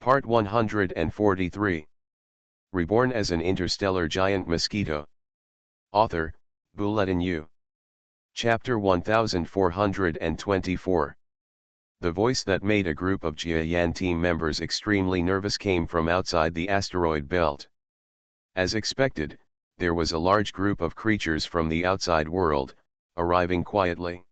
Part 143. Reborn as an interstellar giant mosquito. Author, Bulletin U. Chapter 1424. The voice that made a group of Jiayan team members extremely nervous came from outside the asteroid belt. As expected, there was a large group of creatures from the outside world, arriving quietly.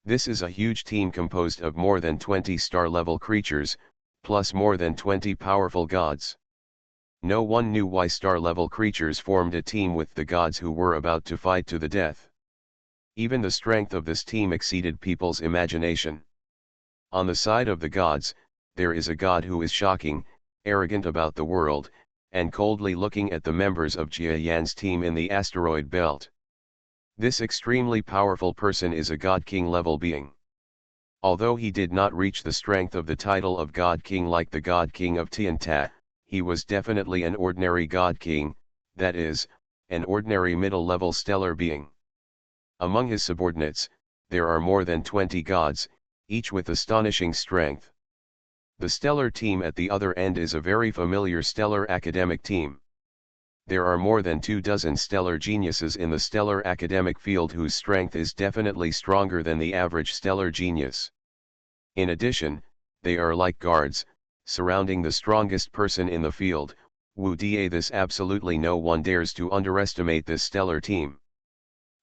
This is a huge team composed of more than 20 star-level creatures, plus more than 20 powerful gods. No one knew why star-level creatures formed a team with the gods who were about to fight to the death. Even the strength of this team exceeded people's imagination. On the side of the gods, there is a god who is shocking, arrogant about the world, and coldly looking at the members of Jiayan's team in the asteroid belt. This extremely powerful person is a God King level being. Although he did not reach the strength of the title of God King like the God King of Tianta, he was definitely an ordinary God King, that is, an ordinary middle-level stellar being. Among his subordinates, there are more than 20 gods, each with astonishing strength. The stellar team at the other end is a very familiar stellar academic team. There are more than 24 stellar geniuses in the stellar academic field whose strength is definitely stronger than the average stellar genius. In addition, they are like guards, surrounding the strongest person in the field. This absolutely no one dares to underestimate this stellar team.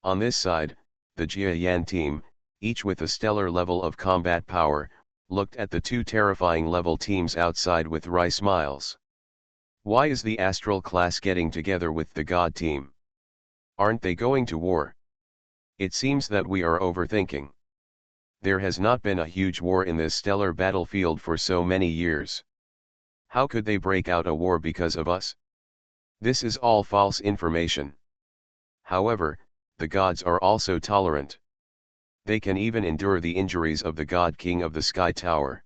On this side, the Jiayan team, each with a stellar level of combat power, looked at the two terrifying level teams outside with wry smiles. Why is the astral class getting together with the god team? Aren't they going to war? It seems that we are overthinking. There has not been a huge war in this stellar battlefield for so many years. How could they break out a war because of us? This is all false information. However, the gods are also tolerant. They can even endure the injuries of the God King of the Sky Tower.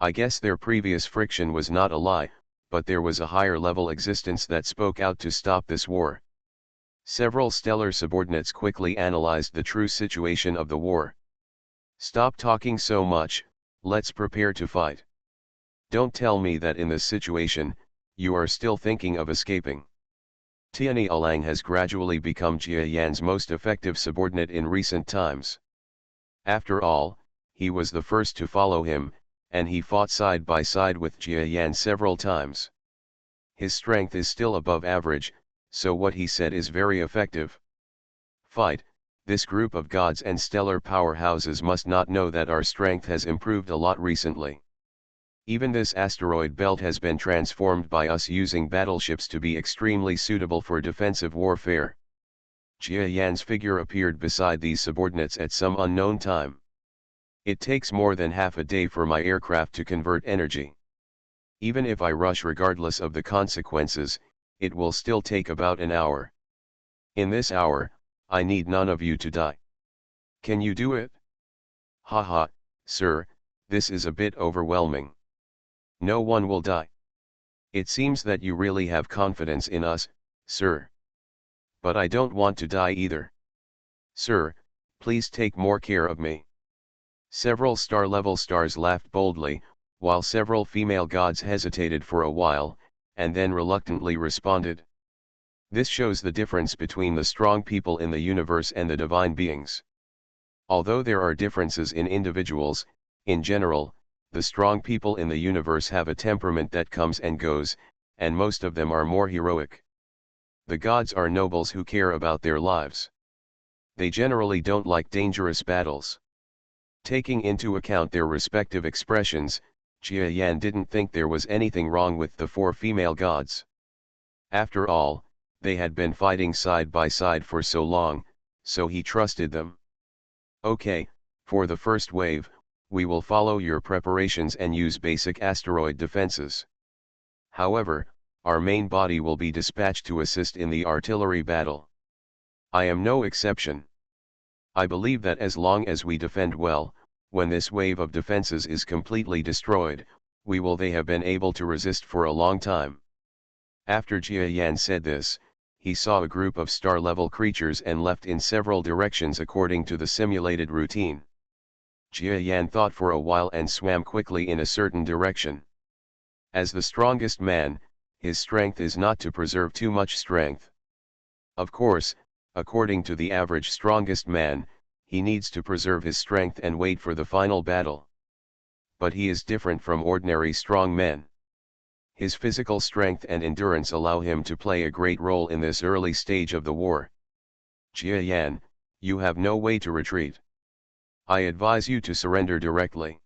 I guess their previous friction was not a lie, but there was a higher level existence that spoke out to stop this war. Several stellar subordinates quickly analyzed the true situation of the war. Stop talking so much, let's prepare to fight. Don't tell me that in this situation, you are still thinking of escaping. Tianyi Alang has gradually become Jiayan's most effective subordinate in recent times. After all, he was the first to follow him, and he fought side by side with Jiayan several times. His strength is still above average, so what he said is very effective. Fight, this group of gods and stellar powerhouses must not know that our strength has improved a lot recently. Even this asteroid belt has been transformed by us using battleships to be extremely suitable for defensive warfare. Jiayan's figure appeared beside these subordinates at some unknown time. It takes more than half a day for my aircraft to convert energy. Even if I rush regardless of the consequences, it will still take about an hour. In this hour, I need none of you to die. Can you do it? Haha, sir, this is a bit overwhelming. No one will die. It seems that you really have confidence in us, sir. But I don't want to die either. Sir, please take more care of me. Several star-level stars laughed boldly, while several female gods hesitated for a while, and then reluctantly responded. This shows the difference between the strong people in the universe and the divine beings. Although there are differences in individuals, in general, the strong people in the universe have a temperament that comes and goes, and most of them are more heroic. The gods are nobles who care about their lives. They generally don't like dangerous battles. Taking into account their respective expressions, Jiayan didn't think there was anything wrong with the four female gods. After all, they had been fighting side by side for so long, so he trusted them. Okay, for the first wave, we will follow your preparations and use basic asteroid defenses. However, our main body will be dispatched to assist in the artillery battle. I am no exception. I believe that as long as we defend well, when this wave of defenses is completely destroyed, they have been able to resist for a long time. After Jiayan said this, he saw a group of star-level creatures and left in several directions according to the simulated routine. Jiayan thought for a while and swam quickly in a certain direction. As the strongest man, his strength is not to preserve too much strength. Of course, according to the average strongest man, he needs to preserve his strength and wait for the final battle. But he is different from ordinary strong men. His physical strength and endurance allow him to play a great role in this early stage of the war. Jia Yan, you have no way to retreat. I advise you to surrender directly.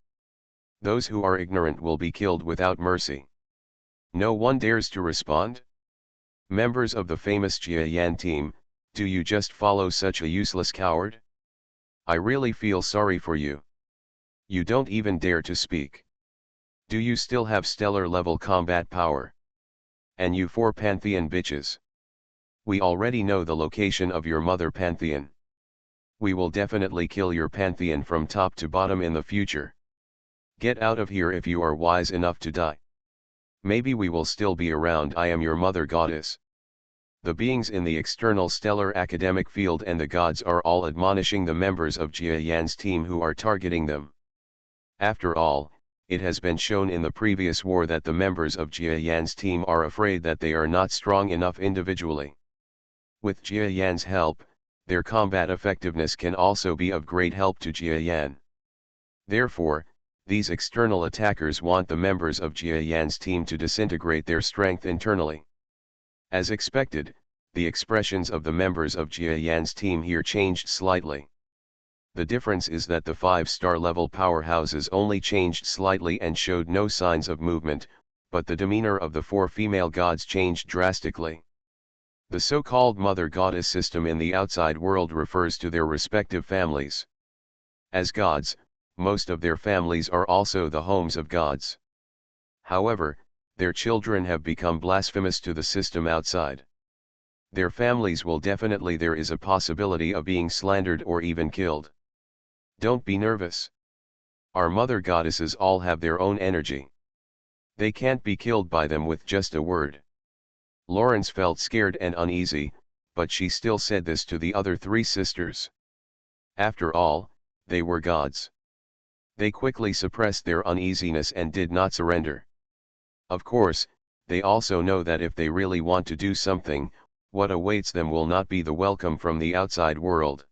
Those who are ignorant will be killed without mercy. No one dares to respond? Members of the famous Jia Yan team, do you just follow such a useless coward? I really feel sorry for you. You don't even dare to speak. Do you still have stellar level combat power? And you 4 Pantheon bitches. We already know the location of your mother Pantheon. We will definitely kill your Pantheon from top to bottom in the future. Get out of here if you are wise enough to die. Maybe we will still be around. I am your mother goddess. The beings in the external stellar academic field and the gods are all admonishing the members of Jia Yan's team who are targeting them. After all, it has been shown in the previous war that the members of Jia Yan's team are afraid that they are not strong enough individually. With Jia Yan's help, their combat effectiveness can also be of great help to Jia Yan. Therefore, these external attackers want the members of Jia Yan's team to disintegrate their strength internally. As expected, the expressions of the members of Jia Yan's team here changed slightly. The difference is that the 5-star level powerhouses only changed slightly and showed no signs of movement, but the demeanor of the 4 female gods changed drastically. The so-called mother goddess system in the outside world refers to their respective families. As gods, most of their families are also the homes of gods. However, their children have become blasphemous to the system outside. Their families will definitely there is a possibility of being slandered or even killed. Don't be nervous. Our mother goddesses all have their own energy. They can't be killed by them with just a word. Lawrence felt scared and uneasy, but she still said this to the other 3 sisters. After all, they were gods. They quickly suppressed their uneasiness and did not surrender. Of course, they also know that if they really want to do something, what awaits them will not be the welcome from the outside world.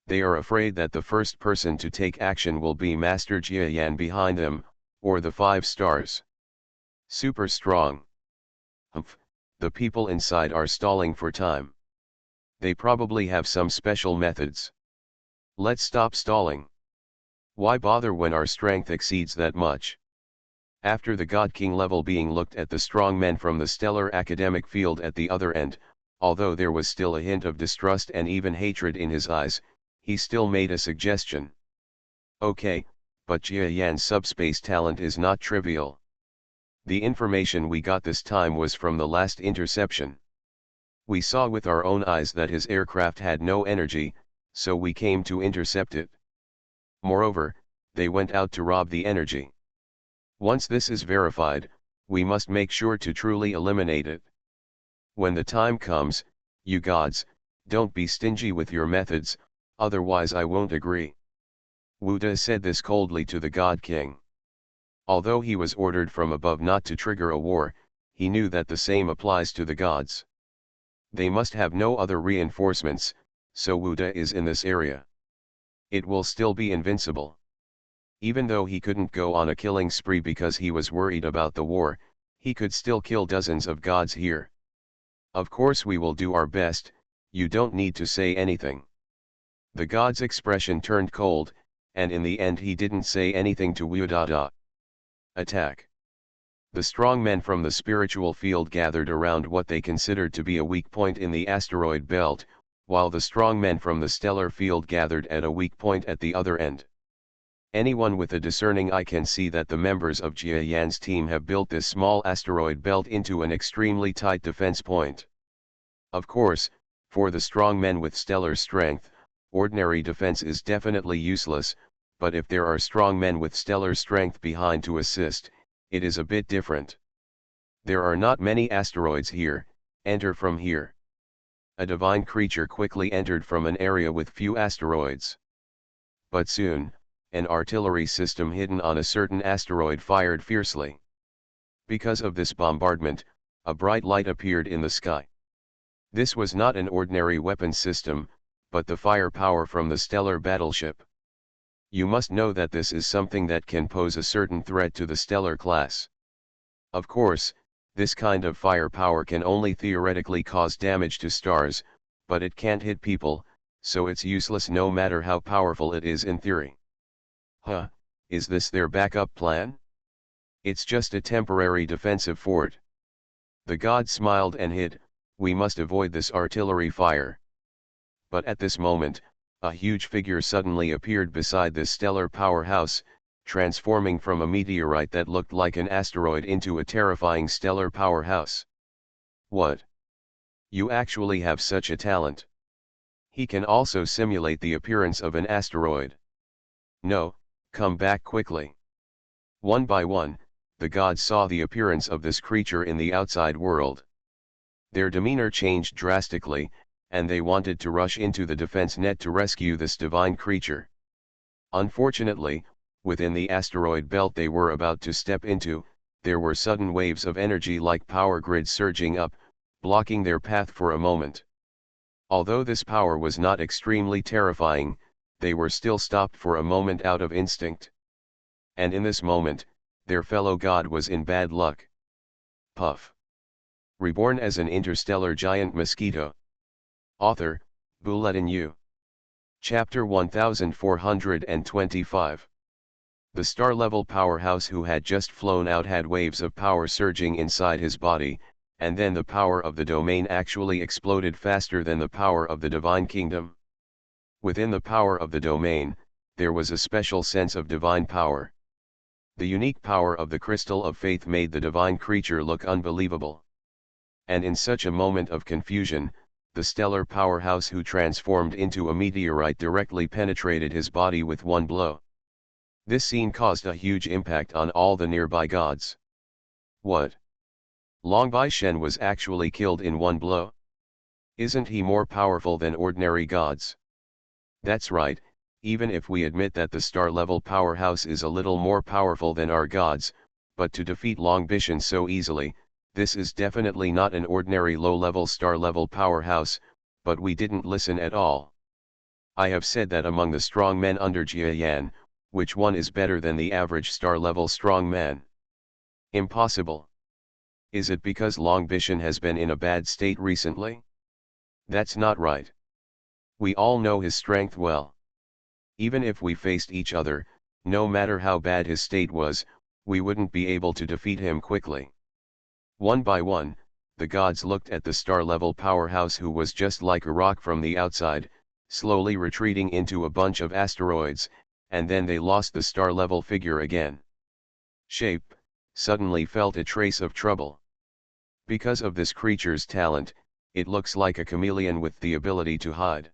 They are afraid that the first person to take action will be Master Jia Yan behind them, or the 5 stars. Super strong. Humph, the people inside are stalling for time. They probably have some special methods. Let's stop stalling. Why bother when our strength exceeds that much? After the God King level being looked at the strong men from the stellar academic field at the other end, although there was still a hint of distrust and even hatred in his eyes, he still made a suggestion. Okay, but Jia Yan's subspace talent is not trivial. The information we got this time was from the last interception. We saw with our own eyes that his aircraft had no energy, so we came to intercept it. Moreover, they went out to rob the energy. Once this is verified, we must make sure to truly eliminate it. When the time comes, you gods, don't be stingy with your methods, otherwise I won't agree. Wu De said this coldly to the God King. Although he was ordered from above not to trigger a war, he knew that the same applies to the gods. They must have no other reinforcements, so Wu De is in this area. It will still be invincible. Even though he couldn't go on a killing spree because he was worried about the war, he could still kill dozens of gods here. Of course we will do our best, you don't need to say anything. The god's expression turned cold, and in the end he didn't say anything to Wu De. Attack. The strong men from the spiritual field gathered around what they considered to be a weak point in the asteroid belt, while the strong men from the stellar field gathered at a weak point at the other end. Anyone with a discerning eye can see that the members of Jia Yan's team have built this small asteroid belt into an extremely tight defense point. Of course, for the strong men with stellar strength, ordinary defense is definitely useless, but if there are strong men with stellar strength behind to assist, it is a bit different. There are not many asteroids here, enter from here. A divine creature quickly entered from an area with few asteroids. But soon, an artillery system hidden on a certain asteroid fired fiercely. Because of this bombardment, a bright light appeared in the sky. This was not an ordinary weapon system, but the firepower from the stellar battleship. You must know that this is something that can pose a certain threat to the stellar class. Of course, this kind of firepower can only theoretically cause damage to stars, but it can't hit people, so it's useless no matter how powerful it is in theory. Huh, is this their backup plan? It's just a temporary defensive fort. The god smiled and hid, we must avoid this artillery fire. But at this moment, a huge figure suddenly appeared beside this stellar powerhouse, transforming from a meteorite that looked like an asteroid into a terrifying stellar powerhouse. What? You actually have such a talent. He can also simulate the appearance of an asteroid. No, come back quickly. One by one, the gods saw the appearance of this creature in the outside world. Their demeanor changed drastically, and they wanted to rush into the defense net to rescue this divine creature. Unfortunately, within the asteroid belt they were about to step into, there were sudden waves of energy like power grids surging up, blocking their path for a moment. Although this power was not extremely terrifying, they were still stopped for a moment out of instinct. And in this moment, their fellow god was in bad luck. Puff. Reborn as an interstellar giant mosquito. Author, Bulletin U. Chapter 1425. The star-level powerhouse who had just flown out had waves of power surging inside his body, and then the power of the domain actually exploded faster than the power of the divine kingdom. Within the power of the domain, there was a special sense of divine power. The unique power of the crystal of faith made the divine creature look unbelievable. And in such a moment of confusion, the stellar powerhouse who transformed into a meteorite directly penetrated his body with one blow. This scene caused a huge impact on all the nearby gods. What? Long Bai Shen was actually killed in one blow? Isn't he more powerful than ordinary gods? That's right, even if we admit that the star-level powerhouse is a little more powerful than our gods, but to defeat Long Bai Shen so easily, this is definitely not an ordinary low-level star-level powerhouse, but we didn't listen at all. I have said that among the strong men under Jia Yan, which one is better than the average star-level strong man? Impossible. Is it because Long Bai Shen has been in a bad state recently? That's not right. We all know his strength well. Even if we faced each other, no matter how bad his state was, we wouldn't be able to defeat him quickly. One by one, the gods looked at the star-level powerhouse who was just like a rock from the outside, slowly retreating into a bunch of asteroids, and then they lost the star-level figure again. Shape, suddenly felt a trace of trouble. Because of this creature's talent, it looks like a chameleon with the ability to hide.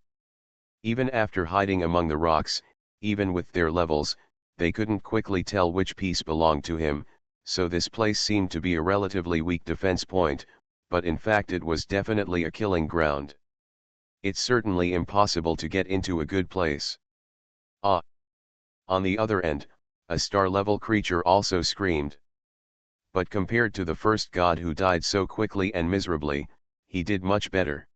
Even after hiding among the rocks, even with their levels, they couldn't quickly tell which piece belonged to him, so this place seemed to be a relatively weak defense point, but in fact it was definitely a killing ground. It's certainly impossible to get into a good place. Ah! On the other end, a star-level creature also screamed. But compared to the first god who died so quickly and miserably, he did much better.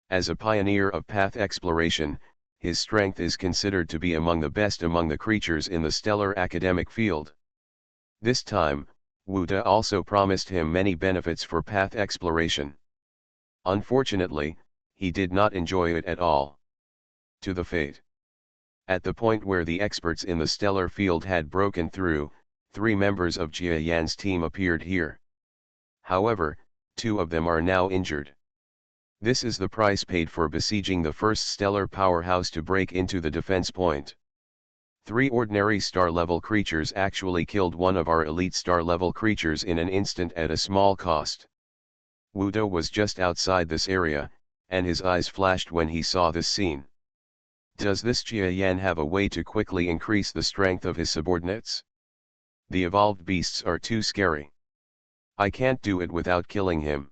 As a pioneer of path exploration, his strength is considered to be among the best among the creatures in the stellar academic field. This time, Wu De also promised him many benefits for path exploration. Unfortunately, he did not enjoy it at all. To the fate. At the point where the experts in the stellar field had broken through, 3 members of Jia Yan's team appeared here. However, 2 of them are now injured. This is the price paid for besieging the first stellar powerhouse to break into the defense point. 3 ordinary star-level creatures actually killed one of our elite star-level creatures in an instant at a small cost. Wu De was just outside this area, and his eyes flashed when he saw this scene. Does this Jia Yan have a way to quickly increase the strength of his subordinates? The evolved beasts are too scary. I can't do it without killing him.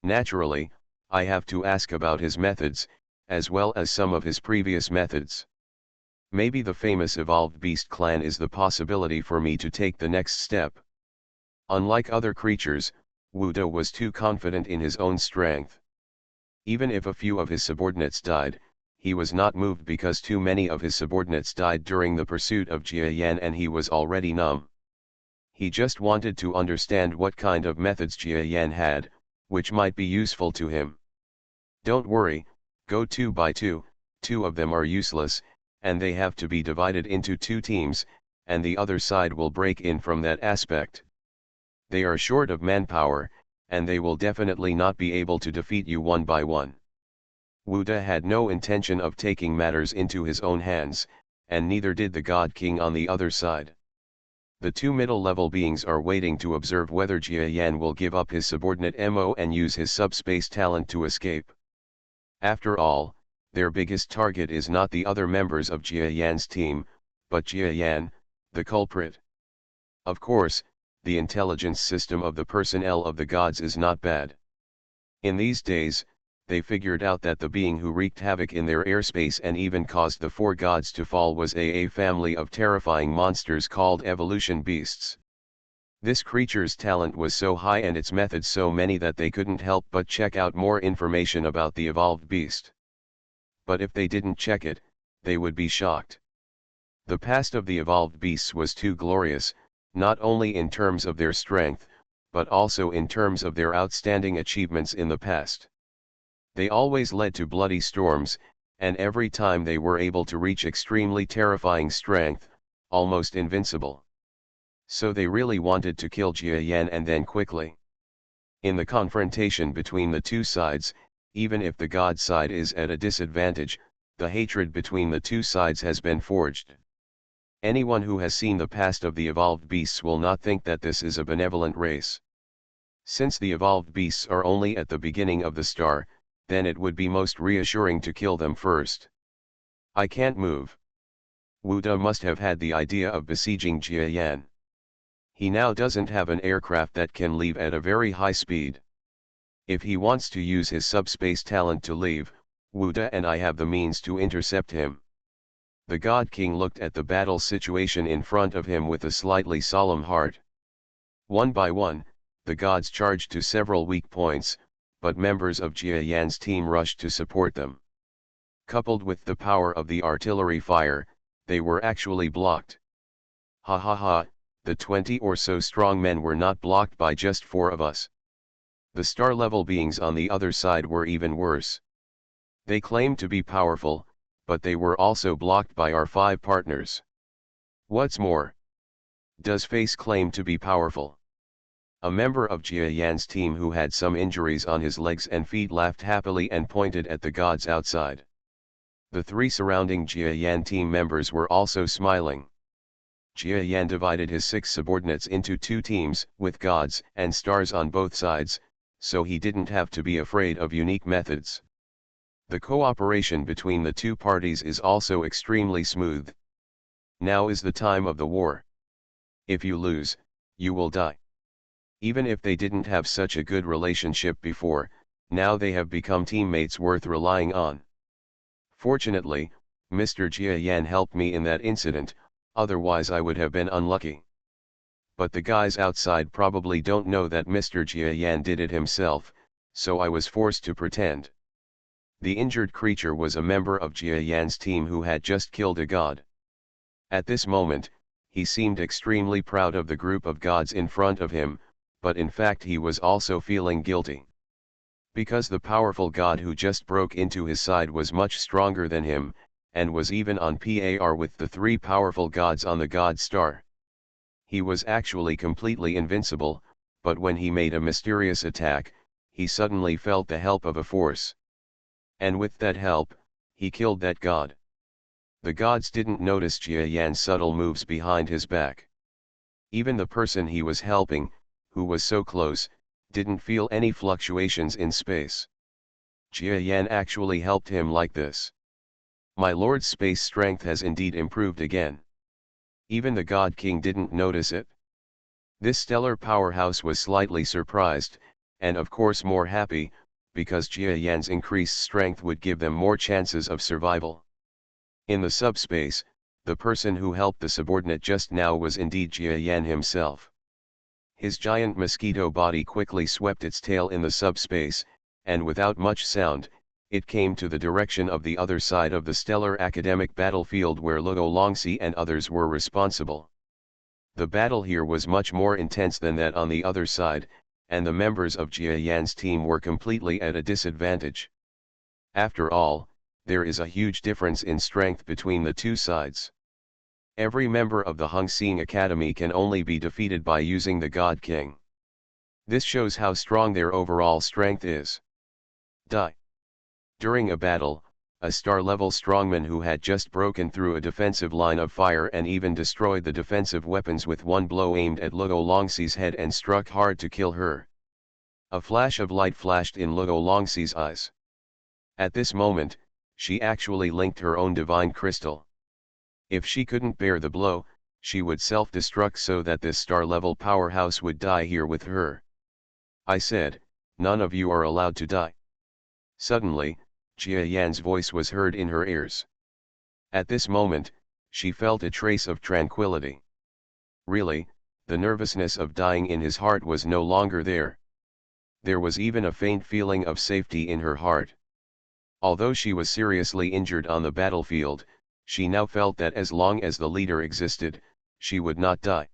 Naturally, I have to ask about his methods, as well as some of his previous methods. Maybe the famous evolved beast clan is the possibility for me to take the next step. Unlike other creatures, Wuda was too confident in his own strength. Even if a few of his subordinates died, he was not moved because too many of his subordinates died during the pursuit of Jia Yan and he was already numb. He just wanted to understand what kind of methods Jia Yan had, which might be useful to him. Don't worry, go 2 by 2, 2 of them are useless, and they have to be divided into 2 teams, and the other side will break in from that aspect. They are short of manpower, and they will definitely not be able to defeat you 1 by 1. Wuda had no intention of taking matters into his own hands, and neither did the God King on the other side. The 2 middle-level beings are waiting to observe whether Jia Yan will give up his subordinate MO and use his subspace talent to escape. After all, their biggest target is not the other members of Jia Yan's team, but Jia Yan, the culprit. Of course, the intelligence system of the personnel of the gods is not bad. In these days, they figured out that the being who wreaked havoc in their airspace and even caused the 4 gods to fall was a family of terrifying monsters called evolution beasts. This creature's talent was so high and its methods so many that they couldn't help but check out more information about the evolved beast. But if they didn't check it, they would be shocked. The past of the evolved beasts was too glorious, not only in terms of their strength, but also in terms of their outstanding achievements in the past. They always led to bloody storms, and every time they were able to reach extremely terrifying strength, almost invincible. So they really wanted to kill Jia Yan and then quickly. In the confrontation between the 2 sides, even if the god side is at a disadvantage, the hatred between the 2 sides has been forged. Anyone who has seen the past of the evolved beasts will not think that this is a benevolent race. Since the evolved beasts are only at the beginning of the star, then it would be most reassuring to kill them first. I can't move. Wuda must have had the idea of besieging Jia Yan. He now doesn't have an aircraft that can leave at a very high speed. If he wants to use his subspace talent to leave, Wuda and I have the means to intercept him. The God King looked at the battle situation in front of him with a slightly solemn heart. 1 by 1, the gods charged to several weak points, but members of Jia Yan's team rushed to support them. Coupled with the power of the artillery fire, they were actually blocked. Ha ha ha, the 20 or so strong men were not blocked by just 4 of us. The star-level beings on the other side were even worse. They claimed to be powerful, but they were also blocked by our 5 partners. What's more, does Face claim to be powerful? A member of Jia Yan's team who had some injuries on his legs and feet laughed happily and pointed at the gods outside. The 3 surrounding Jia Yan team members were also smiling. Jia Yan divided his 6 subordinates into 2 teams, with gods and stars on both sides, so he didn't have to be afraid of unique methods. The cooperation between the 2 parties is also extremely smooth. Now is the time of the war. If you lose, you will die. Even if they didn't have such a good relationship before, now they have become teammates worth relying on. Fortunately, Mr. Jia Yan helped me in that incident, otherwise I would have been unlucky. But the guys outside probably don't know that Mr. Jia Yan did it himself, so I was forced to pretend. The injured creature was a member of Jia Yan's team who had just killed a god. At this moment, he seemed extremely proud of the group of gods in front of him, but in fact he was also feeling guilty. Because the powerful god who just broke into his side was much stronger than him, and was even on par with the 3 powerful gods on the god star. He was actually completely invincible, but when he made a mysterious attack, he suddenly felt the help of a force. And with that help, he killed that god. The gods didn't notice Jia Yan's subtle moves behind his back. Even the person he was helping, who was so close, didn't feel any fluctuations in space. Jia Yan actually helped him like this. My lord's space strength has indeed improved again. Even the God King didn't notice it. This stellar powerhouse was slightly surprised, and of course more happy, because Jia Yan's increased strength would give them more chances of survival. In the subspace, the person who helped the subordinate just now was indeed Jia Yan himself. His giant mosquito body quickly swept its tail in the subspace, and without much sound, it came to the direction of the other side of the stellar academic battlefield where Luo Longxi and others were responsible. The battle here was much more intense than that on the other side, and the members of Jia Yan's team were completely at a disadvantage. After all, there is a huge difference in strength between the two sides. Every member of the Hung Seeing Academy can only be defeated by using the God King. This shows how strong their overall strength is. During a battle, a star-level strongman who had just broken through a defensive line of fire and even destroyed the defensive weapons with one blow aimed at Luo Longxi's head and struck hard to kill her. A flash of light flashed in Luo Longxi's eyes. At this moment, she actually linked her own divine crystal. If she couldn't bear the blow, she would self-destruct so that this star-level powerhouse would die here with her. I said, none of you are allowed to die. Suddenly, Jia Yan's voice was heard in her ears. At this moment, she felt a trace of tranquility. Really, the nervousness of dying in his heart was no longer there. There was even a faint feeling of safety in her heart. Although she was seriously injured on the battlefield, she now felt that as long as the leader existed, she would not die.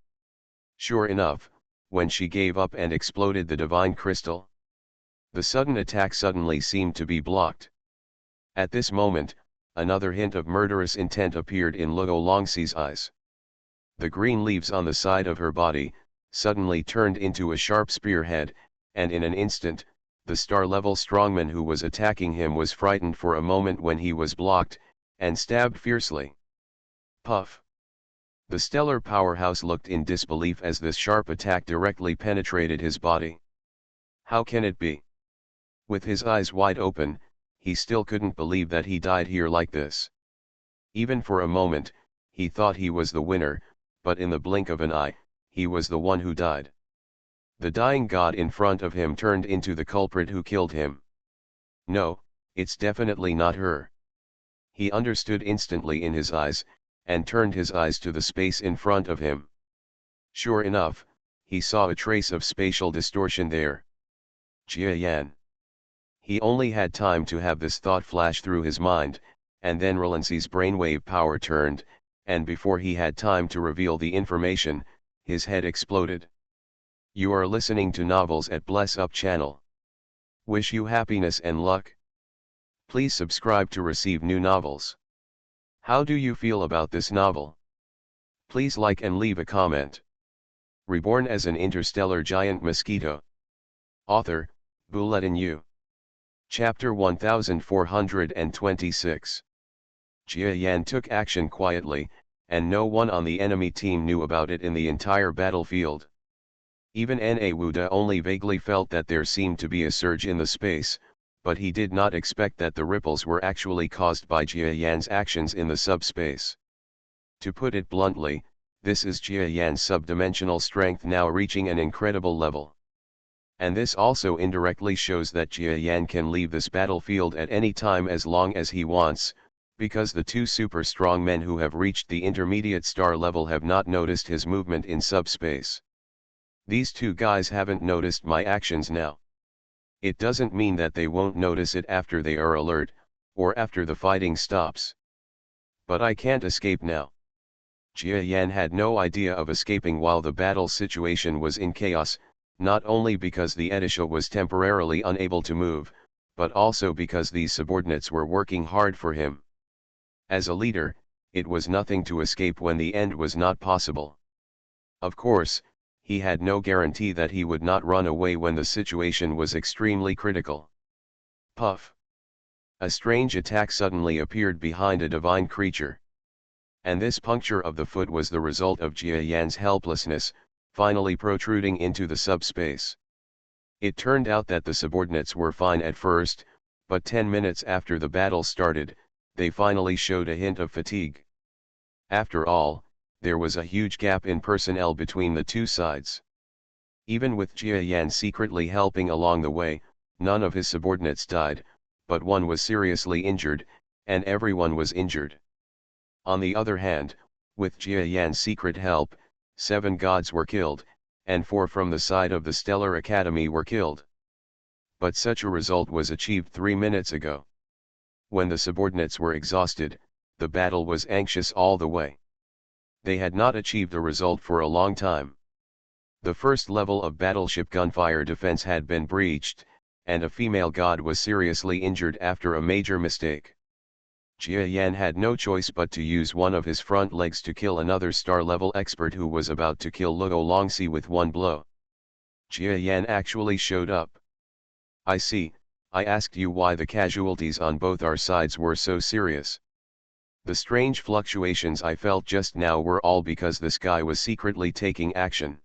Sure enough, when she gave up and exploded the divine crystal, the sudden attack suddenly seemed to be blocked. At this moment, another hint of murderous intent appeared in Luo Longxi's eyes. The green leaves on the side of her body suddenly turned into a sharp spearhead, and in an instant, the star-level strongman who was attacking him was frightened for a moment when he was blocked, and stabbed fiercely. Puff! The stellar powerhouse looked in disbelief as this sharp attack directly penetrated his body. How can it be? With his eyes wide open, he still couldn't believe that he died here like this. Even for a moment, he thought he was the winner, but in the blink of an eye, he was the one who died. The dying god in front of him turned into the culprit who killed him. No, it's definitely not her. He understood instantly in his eyes, and turned his eyes to the space in front of him. Sure enough, he saw a trace of spatial distortion there. Jia Yan. He only had time to have this thought flash through his mind, and then Relancy's brainwave power turned, and before he had time to reveal the information, his head exploded. You are listening to Novels at Bless Up channel. Wish you happiness and luck. Please subscribe to receive new novels. How do you feel about this novel? Please like and leave a comment. Reborn as an interstellar giant mosquito. Author, Bulletin U. Chapter 1426. Jia Yan took action quietly, and no one on the enemy team knew about it in the entire battlefield. Even Na Wuda only vaguely felt that there seemed to be a surge in the space, but he did not expect that the ripples were actually caused by Jia Yan's actions in the subspace. To put it bluntly, this is Jia Yan's subdimensional strength now reaching an incredible level. And this also indirectly shows that Jia Yan can leave this battlefield at any time as long as he wants, because the two super strong men who have reached the intermediate star level have not noticed his movement in subspace. These two guys haven't noticed my actions now. It doesn't mean that they won't notice it after they are alert, or after the fighting stops. But I can't escape now. Jia Yan had no idea of escaping while the battle situation was in chaos, not only because the Edisha was temporarily unable to move, but also because these subordinates were working hard for him. As a leader, it was nothing to escape when the end was not possible. Of course, he had no guarantee that he would not run away when the situation was extremely critical. Puff! A strange attack suddenly appeared behind a divine creature. And this puncture of the foot was the result of Jia Yan's helplessness, finally protruding into the subspace. It turned out that the subordinates were fine at first, but 10 minutes after the battle started, they finally showed a hint of fatigue. After all, there was a huge gap in personnel between the two sides. Even with Jia Yan secretly helping along the way, none of his subordinates died, but one was seriously injured, and everyone was injured. On the other hand, with Jia Yan's secret help, 7 gods were killed, and 4 from the side of the Stellar Academy were killed. But such a result was achieved 3 minutes ago. When the subordinates were exhausted, the battle was anxious all the way. They had not achieved a result for a long time. The first level of battleship gunfire defense had been breached, and a female god was seriously injured after a major mistake. Jia Yan had no choice but to use one of his front legs to kill another star-level expert who was about to kill Luo Longxi with one blow. Jia Yan actually showed up. I see, I asked you why the casualties on both our sides were so serious. The strange fluctuations I felt just now were all because this guy was secretly taking action.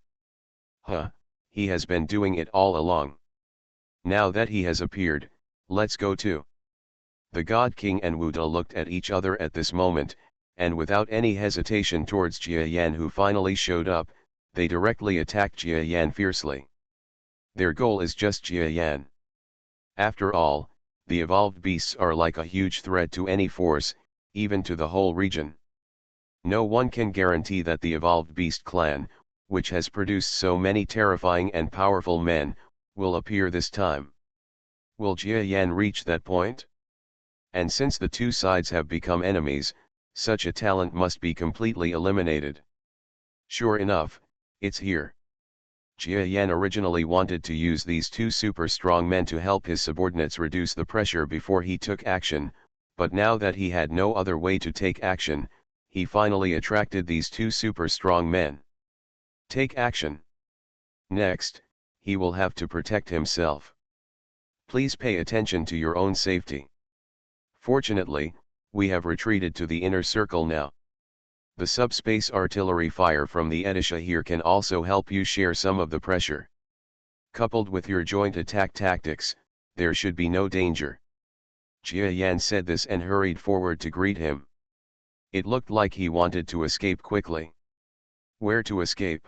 Huh, he has been doing it all along. Now that he has appeared, let's go too. The God King and Wu De looked at each other at this moment, and without any hesitation towards Jia Yan who finally showed up, they directly attacked Jia Yan fiercely. Their goal is just Jia Yan. After all, the evolved beasts are like a huge threat to any force, even to the whole region. No one can guarantee that the evolved beast clan, which has produced so many terrifying and powerful men, will appear this time. Will Jia Yan reach that point? And since the two sides have become enemies, such a talent must be completely eliminated. Sure enough, it's here. Jia Yan originally wanted to use these two super strong men to help his subordinates reduce the pressure before he took action, but now that he had no other way to take action, he finally attracted these two super strong men. Take action. Next, he will have to protect himself. Please pay attention to your own safety. Fortunately, we have retreated to the inner circle now. The subspace artillery fire from the Edisha here can also help you share some of the pressure. Coupled with your joint attack tactics, there should be no danger. Jia Yan said this and hurried forward to greet him. It looked like he wanted to escape quickly. Where to escape?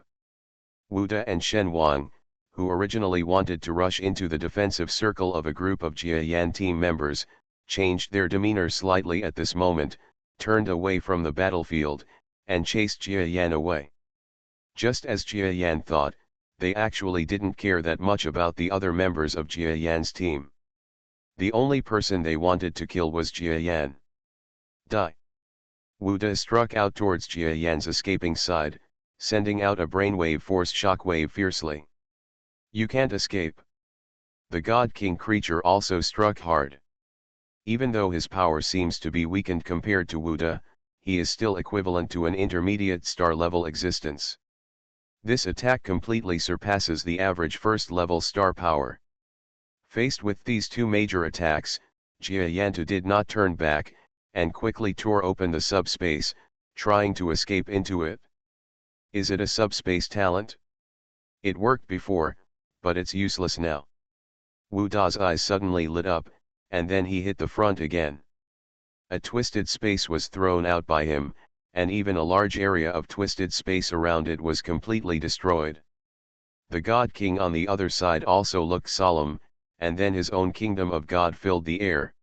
Wu De and Shen Wang, who originally wanted to rush into the defensive circle of a group of Jia Yan team members, changed their demeanor slightly at this moment, turned away from the battlefield, and chased Jia Yan away. Just as Jia Yan thought, they actually didn't care that much about the other members of Jia Yan's team. The only person they wanted to kill was Jia Yan. Die! Wu De struck out towards Jia Yan's escaping side, sending out a brainwave force shockwave fiercely. You can't escape. The God King creature also struck hard. Even though his power seems to be weakened compared to Wu De, he is still equivalent to an intermediate star-level existence. This attack completely surpasses the average first-level star power. Faced with these two major attacks, Jia Yantu did not turn back, and quickly tore open the subspace, trying to escape into it. Is it a subspace talent? It worked before, but it's useless now. Wu Da's eyes suddenly lit up, and then he hit the front again. A twisted space was thrown out by him, and even a large area of twisted space around it was completely destroyed. The God King on the other side also looked solemn, and then his own kingdom of God filled the air.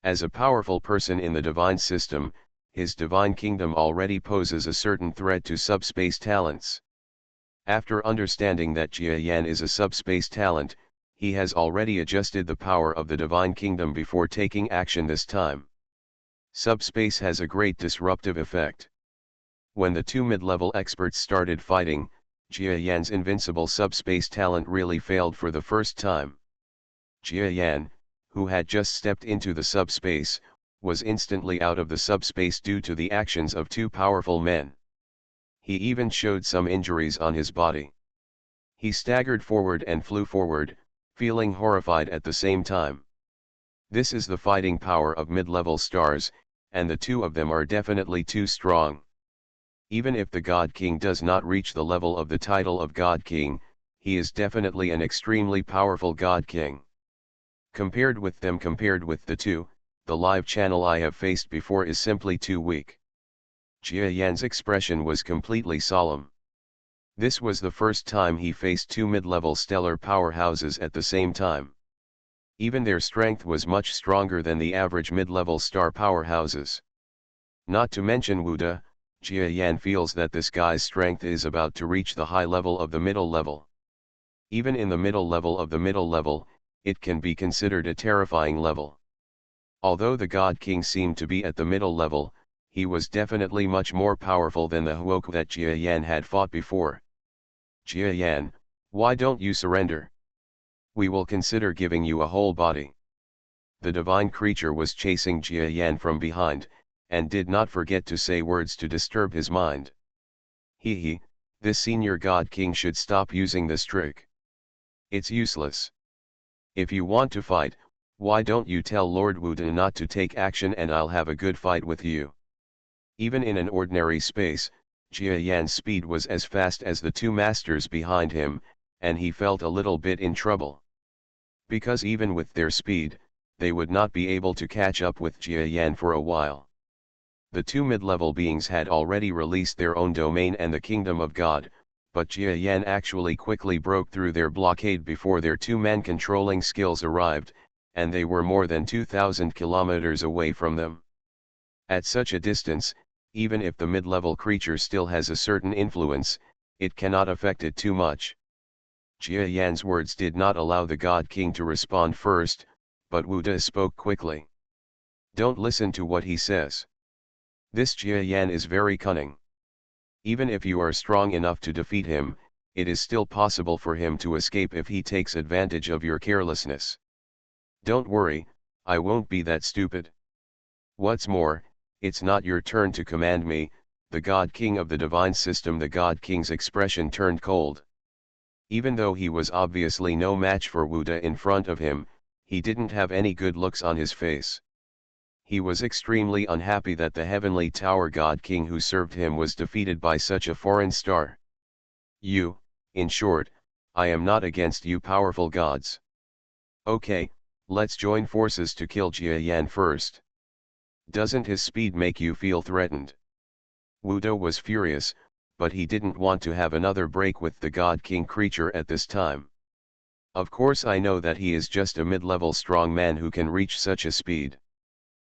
As a powerful person in the divine system, his divine kingdom already poses a certain threat to subspace talents. After understanding that Jia Yan is a subspace talent, he has already adjusted the power of the divine kingdom before taking action this time. Subspace has a great disruptive effect. When the two mid-level experts started fighting, Jia Yan's invincible subspace talent really failed for the first time. Jia Yan, who had just stepped into the subspace, was instantly out of the subspace due to the actions of two powerful men. He even showed some injuries on his body. He staggered forward and flew forward, feeling horrified at the same time. This is the fighting power of mid-level stars, and the two of them are definitely too strong. Even if the God King does not reach the level of the title of God King, he is definitely an extremely powerful God King. Compared with the two, the live channel I have faced before is simply too weak. Jia Yan's expression was completely solemn. This was the first time he faced two mid-level stellar powerhouses at the same time. Even their strength was much stronger than the average mid-level star powerhouses. Not to mention Wu De, Jia Yan feels that this guy's strength is about to reach the high level of the middle level. Even in the middle level of the middle level, it can be considered a terrifying level. Although the God King seemed to be at the middle level, he was definitely much more powerful than the Huoku that Jia Yan had fought before. Jia Yan, why don't you surrender? We will consider giving you a whole body. The divine creature was chasing Jia Yan from behind, and did not forget to say words to disturb his mind. He, this senior God King should stop using this trick. It's useless. If you want to fight, why don't you tell Lord Wuda not to take action and I'll have a good fight with you. Even in an ordinary space, Jia Yan's speed was as fast as the two masters behind him, and he felt a little bit in trouble. Because even with their speed, they would not be able to catch up with Jia Yan for a while. The two mid-level beings had already released their own domain and the kingdom of God, but Jia Yan actually quickly broke through their blockade before their two-man controlling skills arrived, and they were more than 2,000 kilometers away from them. At such a distance, even if the mid-level creature still has a certain influence, it cannot affect it too much. Jia Yan's words did not allow the God King to respond first, but Wuda spoke quickly. Don't listen to what he says. This Jia Yan is very cunning. Even if you are strong enough to defeat him, it is still possible for him to escape if he takes advantage of your carelessness. Don't worry, I won't be that stupid. What's more, it's not your turn to command me, the God King of the divine system. The God King's expression turned cold. Even though he was obviously no match for Wuda in front of him, he didn't have any good looks on his face. He was extremely unhappy that the Heavenly Tower God King who served him was defeated by such a foreign star. In short, I am not against you powerful gods. Okay, let's join forces to kill Jia Yan first. Doesn't his speed make you feel threatened? Wuda was furious, but he didn't want to have another break with the God King creature at this time. Of course I know that he is just a mid-level strong man who can reach such a speed.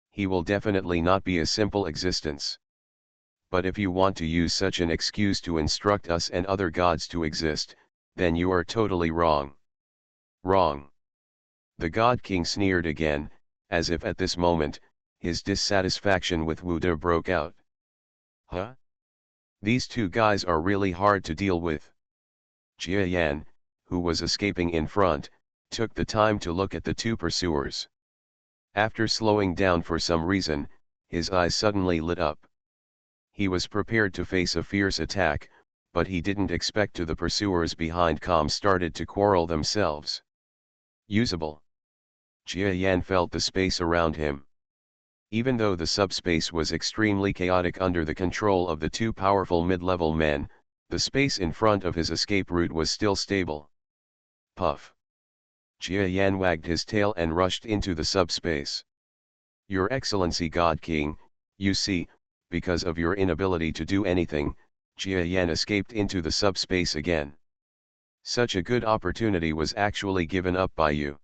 He will definitely not be a simple existence. But if you want to use such an excuse to instruct us and other gods to exist, then you are totally wrong. Wrong. The God King sneered again, as if at this moment, his dissatisfaction with Wuda broke out. Huh? These two guys are really hard to deal with. Jia Yan, who was escaping in front, took the time to look at the two pursuers. After slowing down for some reason, his eyes suddenly lit up. He was prepared to face a fierce attack, but he didn't expect the pursuers behind started to quarrel themselves. Usable. Jia Yan felt the space around him. Even though the subspace was extremely chaotic under the control of the two powerful mid-level men, the space in front of his escape route was still stable. Puff. Jia Yan wagged his tail and rushed into the subspace. Your Excellency God King, you see, because of your inability to do anything, Jia Yan escaped into the subspace again. Such a good opportunity was actually given up by you.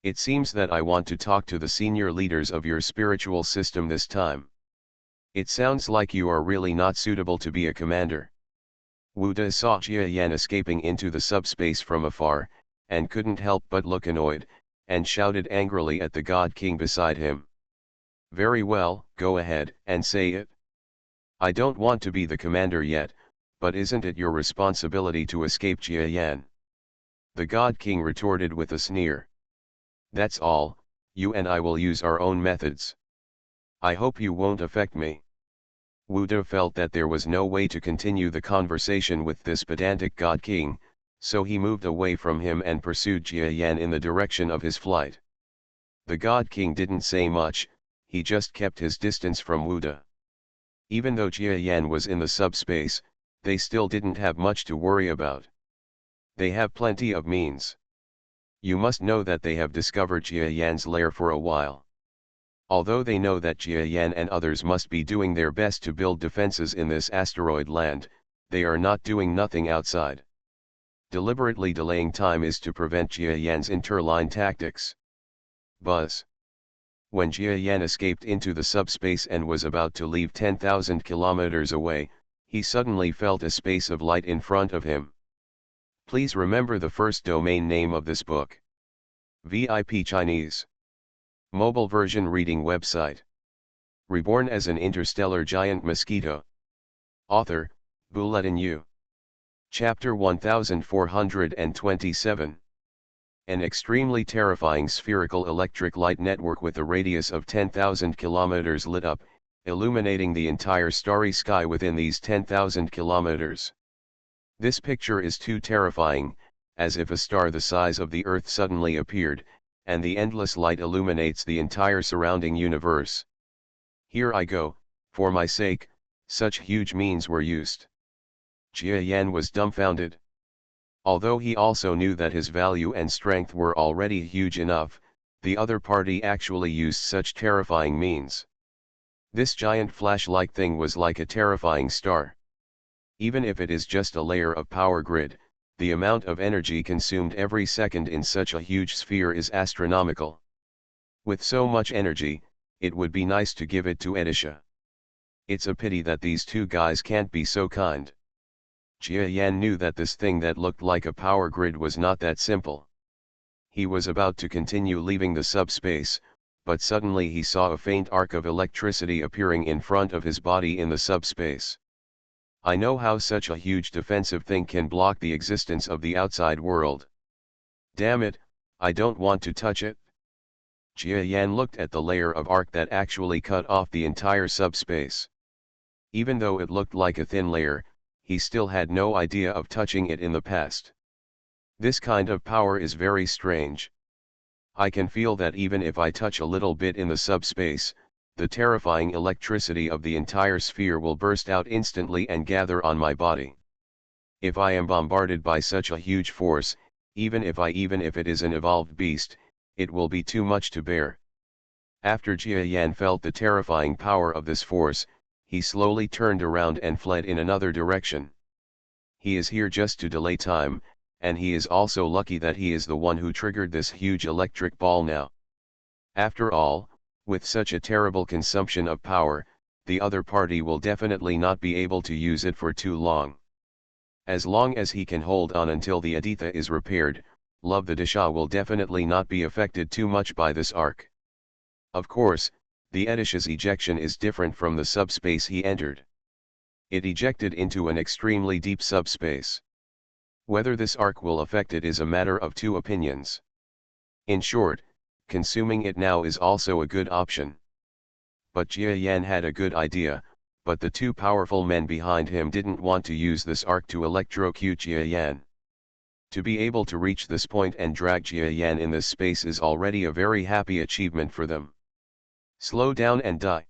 It seems that I want to talk to the senior leaders of your spiritual system this time. It sounds like you are really not suitable to be a commander. Wuda saw Jia Yan escaping into the subspace from afar, and couldn't help but look annoyed, and shouted angrily at the God King beside him. Very well, go ahead, and say it. I don't want to be the commander yet, but isn't it your responsibility to escape Jia Yan? The God King retorted with a sneer. That's all, you and I will use our own methods. I hope you won't affect me. Wuda felt that there was no way to continue the conversation with this pedantic God King, so he moved away from him and pursued Jia Yan in the direction of his flight. The God King didn't say much, he just kept his distance from Wuda. Even though Jia Yan was in the subspace, they still didn't have much to worry about. They have plenty of means. You must know that they have discovered Jia Yan's lair for a while. Although they know that Jia Yan and others must be doing their best to build defenses in this asteroid land, they are not doing nothing outside. Deliberately delaying time is to prevent Jia Yan's interline tactics. Buzz. When Jia Yan escaped into the subspace and was about to leave 10,000 kilometers away, he suddenly felt a space of light in front of him. Please remember the first domain name of this book. VIP Chinese. Mobile version reading website. Reborn as an interstellar giant mosquito. Author, Bulletin Yu. Chapter 1427. An extremely terrifying spherical electric light network with a radius of 10,000 kilometers lit up, illuminating the entire starry sky within these 10,000 kilometers. This picture is too terrifying, as if a star the size of the Earth suddenly appeared, and the endless light illuminates the entire surrounding universe. Here I go, for my sake, such huge means were used. Jia Yan was dumbfounded. Although he also knew that his value and strength were already huge enough, the other party actually used such terrifying means. This giant flash-like thing was like a terrifying star. Even if it is just a layer of power grid, the amount of energy consumed every second in such a huge sphere is astronomical. With so much energy, it would be nice to give it to Edisha. It's a pity that these two guys can't be so kind. Jia Yan knew that this thing that looked like a power grid was not that simple. He was about to continue leaving the subspace, but suddenly he saw a faint arc of electricity appearing in front of his body in the subspace. I know how such a huge defensive thing can block the existence of the outside world. Damn it, I don't want to touch it. Jia Yan looked at the layer of arc that actually cut off the entire subspace. Even though it looked like a thin layer, he still had no idea of touching it in the past. This kind of power is very strange. I can feel that even if I touch a little bit in the subspace, the terrifying electricity of the entire sphere will burst out instantly and gather on my body. If I am bombarded by such a huge force, even if it is an evolved beast, it will be too much to bear. After Jia Yan felt the terrifying power of this force, he slowly turned around and fled in another direction. He is here just to delay time, and he is also lucky that he is the one who triggered this huge electric ball now. After all, with such a terrible consumption of power, the other party will definitely not be able to use it for too long. As long as he can hold on until the Aditha is repaired, Love the Disha will definitely not be affected too much by this arc. Of course, the Edisha's ejection is different from the subspace he entered. It ejected into an extremely deep subspace. Whether this arc will affect it is a matter of two opinions. In short, consuming it now is also a good option. But Jia Yan had a good idea, but the two powerful men behind him didn't want to use this arc to electrocute Jia Yan. To be able to reach this point and drag Jia Yan in this space is already a very happy achievement for them. Slow down and die.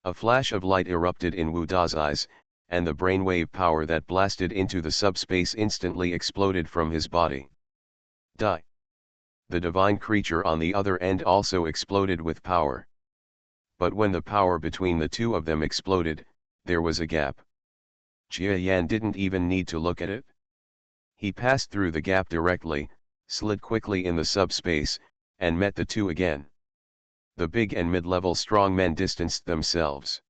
A flash of light erupted in Wu Da's eyes, and the brainwave power that blasted into the subspace instantly exploded from his body. Die. The divine creature on the other end also exploded with power. But when the power between the two of them exploded, there was a gap. Jia Yan didn't even need to look at it. He passed through the gap directly, slid quickly in the subspace, and met the two again. The big and mid-level strongmen distanced themselves.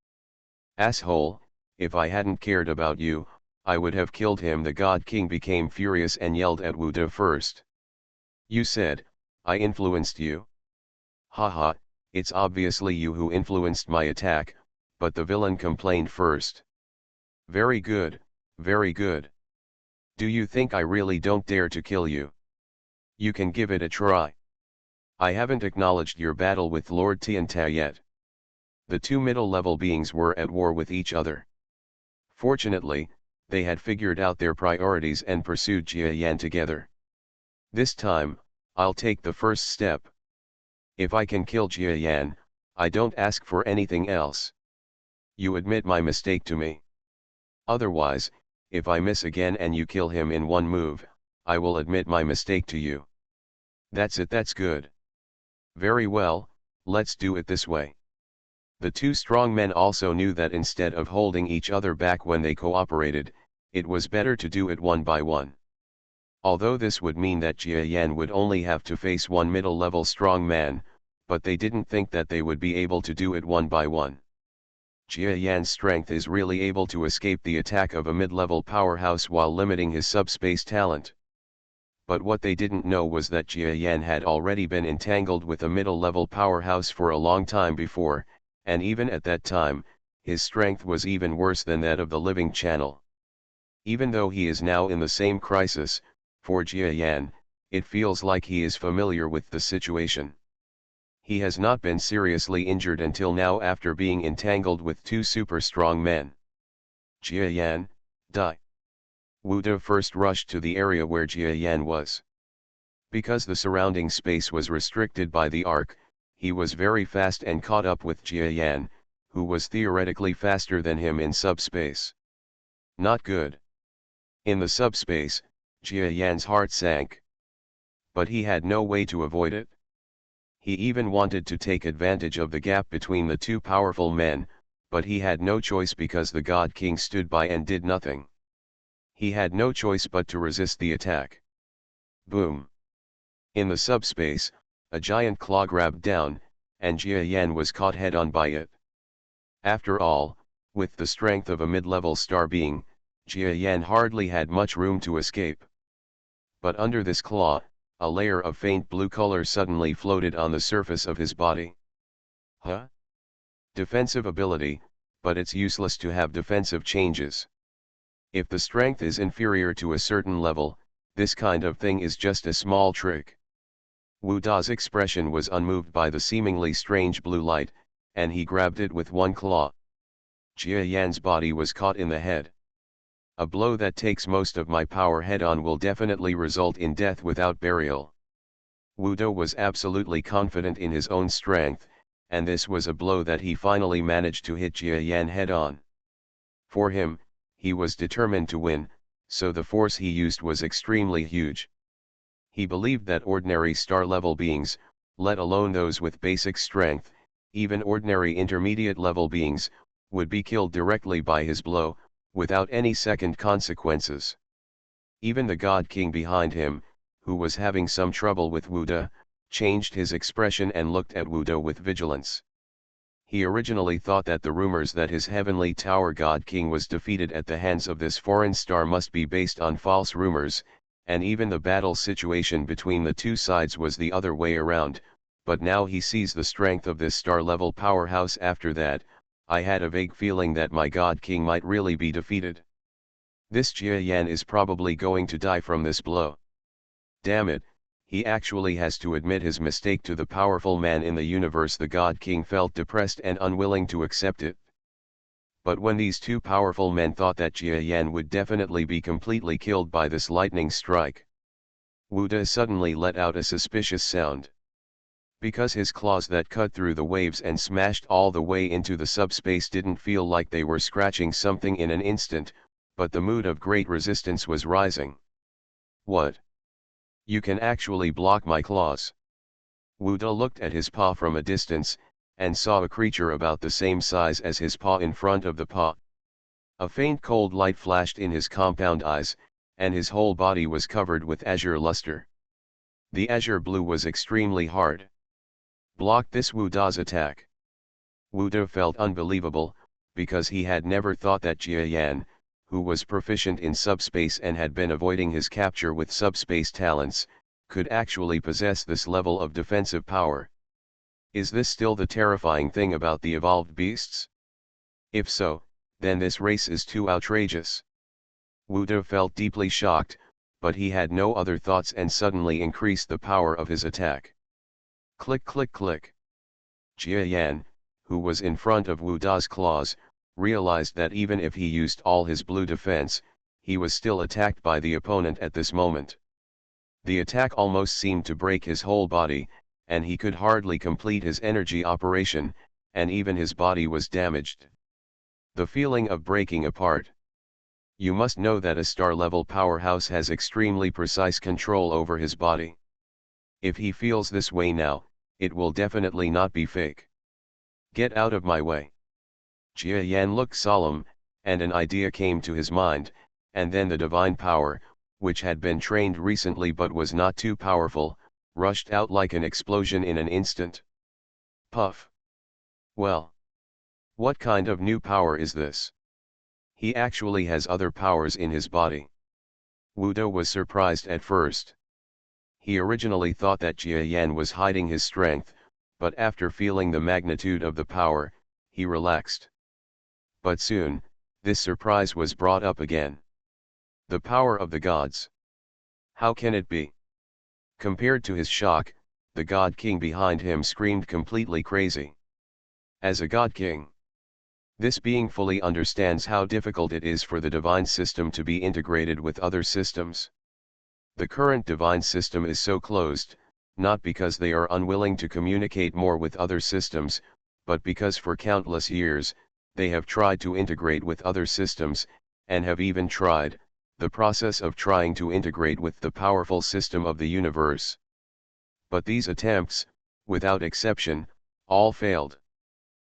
Asshole, if I hadn't cared about you, I would have killed him. The God King became furious and yelled at Wu Da first. You said, I influenced you. Haha, it's obviously you who influenced my attack, but the villain complained first. Very good, very good. Do you think I really don't dare to kill you? You can give it a try. I haven't acknowledged your battle with Lord Tianta yet. The two middle-level beings were at war with each other. Fortunately, they had figured out their priorities and pursued Jia Yan together. This time, I'll take the first step. If I can kill Jia Yan, I don't ask for anything else. You admit my mistake to me. Otherwise, if I miss again and you kill him in one move, I will admit my mistake to you. That's it, that's good. Very well, let's do it this way. The two strong men also knew that instead of holding each other back when they cooperated, it was better to do it one by one. Although this would mean that Jia Yan would only have to face one middle-level strong man, but they didn't think that they would be able to do it one by one. Jia Yan's strength is really able to escape the attack of a mid-level powerhouse while limiting his subspace talent. But what they didn't know was that Jia Yan had already been entangled with a middle-level powerhouse for a long time before, and even at that time, his strength was even worse than that of the living channel. Even though he is now in the same crisis, for Jia Yan, it feels like he is familiar with the situation. He has not been seriously injured until now after being entangled with two super strong men. Jia Yan, die. Wu De first rushed to the area where Jia Yan was. Because the surrounding space was restricted by the arc, he was very fast and caught up with Jia Yan, who was theoretically faster than him in subspace. Not good. In the subspace, Jia Yan's heart sank. But he had no way to avoid it. He even wanted to take advantage of the gap between the two powerful men, but he had no choice because the God King stood by and did nothing. He had no choice but to resist the attack. Boom! In the subspace, a giant claw grabbed down, and Jia Yan was caught head-on by it. After all, with the strength of a mid-level star being, Jia Yan hardly had much room to escape. But under this claw, a layer of faint blue color suddenly floated on the surface of his body. Huh? Defensive ability, but it's useless to have defensive changes. If the strength is inferior to a certain level, this kind of thing is just a small trick. Wu Da's expression was unmoved by the seemingly strange blue light, and he grabbed it with one claw. Jia Yan's body was caught in the head. A blow that takes most of my power head-on will definitely result in death without burial. Wu De was absolutely confident in his own strength, and this was a blow that he finally managed to hit Jia Yan head-on. For him, he was determined to win, so the force he used was extremely huge. He believed that ordinary star-level beings, let alone those with basic strength, even ordinary intermediate-level beings, would be killed directly by his blow, without any second consequences. Even the God King behind him, who was having some trouble with Wu De, changed his expression and looked at Wu De with vigilance. He originally thought that the rumors that his heavenly tower God King was defeated at the hands of this foreign star must be based on false rumors, and even the battle situation between the two sides was the other way around, but now he sees the strength of this star-level powerhouse. After that, I had a vague feeling that my God King might really be defeated. This Jia Yan is probably going to die from this blow. Damn it, he actually has to admit his mistake to the powerful man in the universe. The God King felt depressed and unwilling to accept it. But when these two powerful men thought that Jia Yan would definitely be completely killed by this lightning strike, Wu De suddenly let out a suspicious sound. Because his claws that cut through the waves and smashed all the way into the subspace didn't feel like they were scratching something in an instant, but the mood of great resistance was rising. What? You can actually block my claws? Wu De looked at his paw from a distance, and saw a creature about the same size as his paw in front of the paw. A faint cold light flashed in his compound eyes, and his whole body was covered with azure luster. The azure blue was extremely hard. Blocked this Wu Da's attack. Wu De felt unbelievable, because he had never thought that Jia Yan, who was proficient in subspace and had been avoiding his capture with subspace talents, could actually possess this level of defensive power. Is this still the terrifying thing about the evolved beasts? If so, then this race is too outrageous. Wu De felt deeply shocked, but he had no other thoughts and suddenly increased the power of his attack. Click click click. Jia Yan, who was in front of Wu Da's claws, realized that even if he used all his blue defense, he was still attacked by the opponent at this moment. The attack almost seemed to break his whole body, and he could hardly complete his energy operation, and even his body was damaged. The feeling of breaking apart. You must know that a star-level powerhouse has extremely precise control over his body. If he feels this way now, it will definitely not be fake. Get out of my way. Jia Yan looked solemn, and an idea came to his mind, and then the divine power, which had been trained recently but was not too powerful, rushed out like an explosion in an instant. Puff. Well. What kind of new power is this? He actually has other powers in his body. Wuda was surprised at first. He originally thought that Jia Yan was hiding his strength, but after feeling the magnitude of the power, he relaxed. But soon, this surprise was brought up again. The power of the gods. How can it be? Compared to his shock, the God King behind him screamed completely crazy. As a God King, this being fully understands how difficult it is for the divine system to be integrated with other systems. The current divine system is so closed, not because they are unwilling to communicate more with other systems, but because for countless years, they have tried to integrate with other systems, and have even tried, the process of trying to integrate with the powerful system of the universe. But these attempts, without exception, all failed.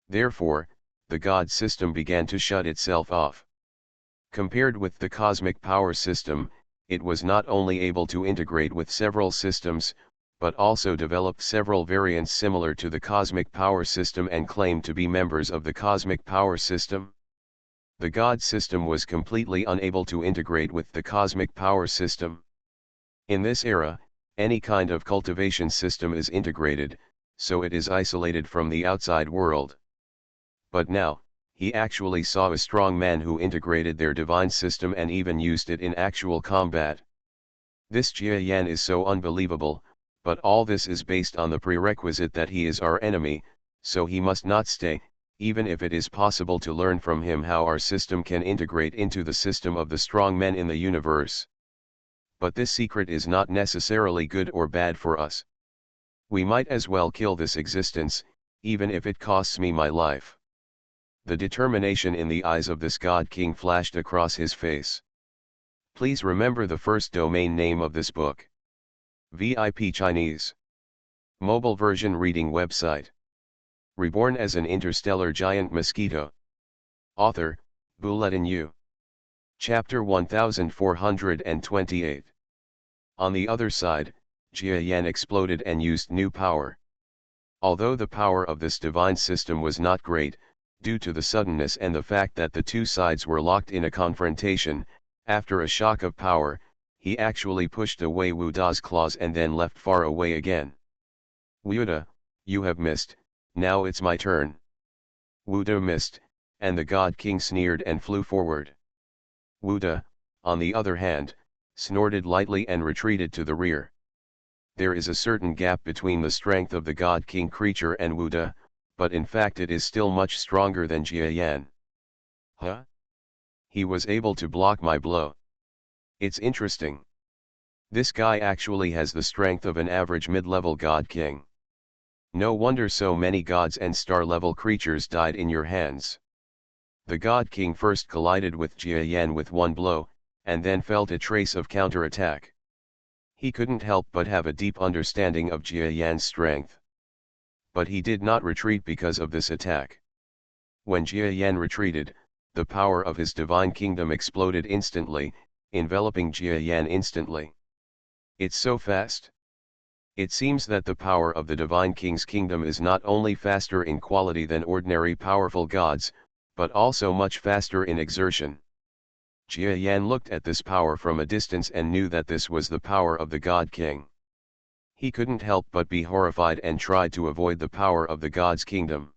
Therefore, the God system began to shut itself off. Compared with the cosmic power system, it was not only able to integrate with several systems, but also developed several variants similar to the cosmic power system and claimed to be members of the cosmic power system. The God system was completely unable to integrate with the cosmic power system. In this era, any kind of cultivation system is integrated, so it is isolated from the outside world. But now, he actually saw a strong man who integrated their divine system and even used it in actual combat. This Jia Yan is so unbelievable, but all this is based on the prerequisite that he is our enemy, so he must not stay, even if it is possible to learn from him how our system can integrate into the system of the strong men in the universe. But this secret is not necessarily good or bad for us. We might as well kill this existence, even if it costs me my life. The determination in the eyes of this God King flashed across his face. Please remember the first domain name of this book. VIP Chinese. Mobile version reading website. Reborn as an interstellar giant mosquito. Author, Bulletin U. Chapter 1428. On the other side, Jia Yan exploded and used new power. Although the power of this divine system was not great, due to the suddenness and the fact that the two sides were locked in a confrontation, after a shock of power, he actually pushed away Wu Da's claws and then left far away again. Wu Da, you have missed, now it's my turn. Wu Da missed, and the God King sneered and flew forward. Wu Da, on the other hand, snorted lightly and retreated to the rear. There is a certain gap between the strength of the God King creature and Wu Da, but in fact it is still much stronger than Jia Yan. Huh? He was able to block my blow. It's interesting. This guy actually has the strength of an average mid-level God King. No wonder so many gods and star-level creatures died in your hands. The God King first collided with Jia Yan with one blow, and then felt a trace of counterattack. He couldn't help but have a deep understanding of Jia Yan's strength. But he did not retreat because of this attack. When Jia Yan retreated, the power of his divine kingdom exploded instantly, enveloping Jia Yan instantly. It's so fast. It seems that the power of the divine king's kingdom is not only faster in quality than ordinary powerful gods, but also much faster in exertion. Jia Yan looked at this power from a distance and knew that this was the power of the God King. He couldn't help but be horrified and tried to avoid the power of the God's kingdom.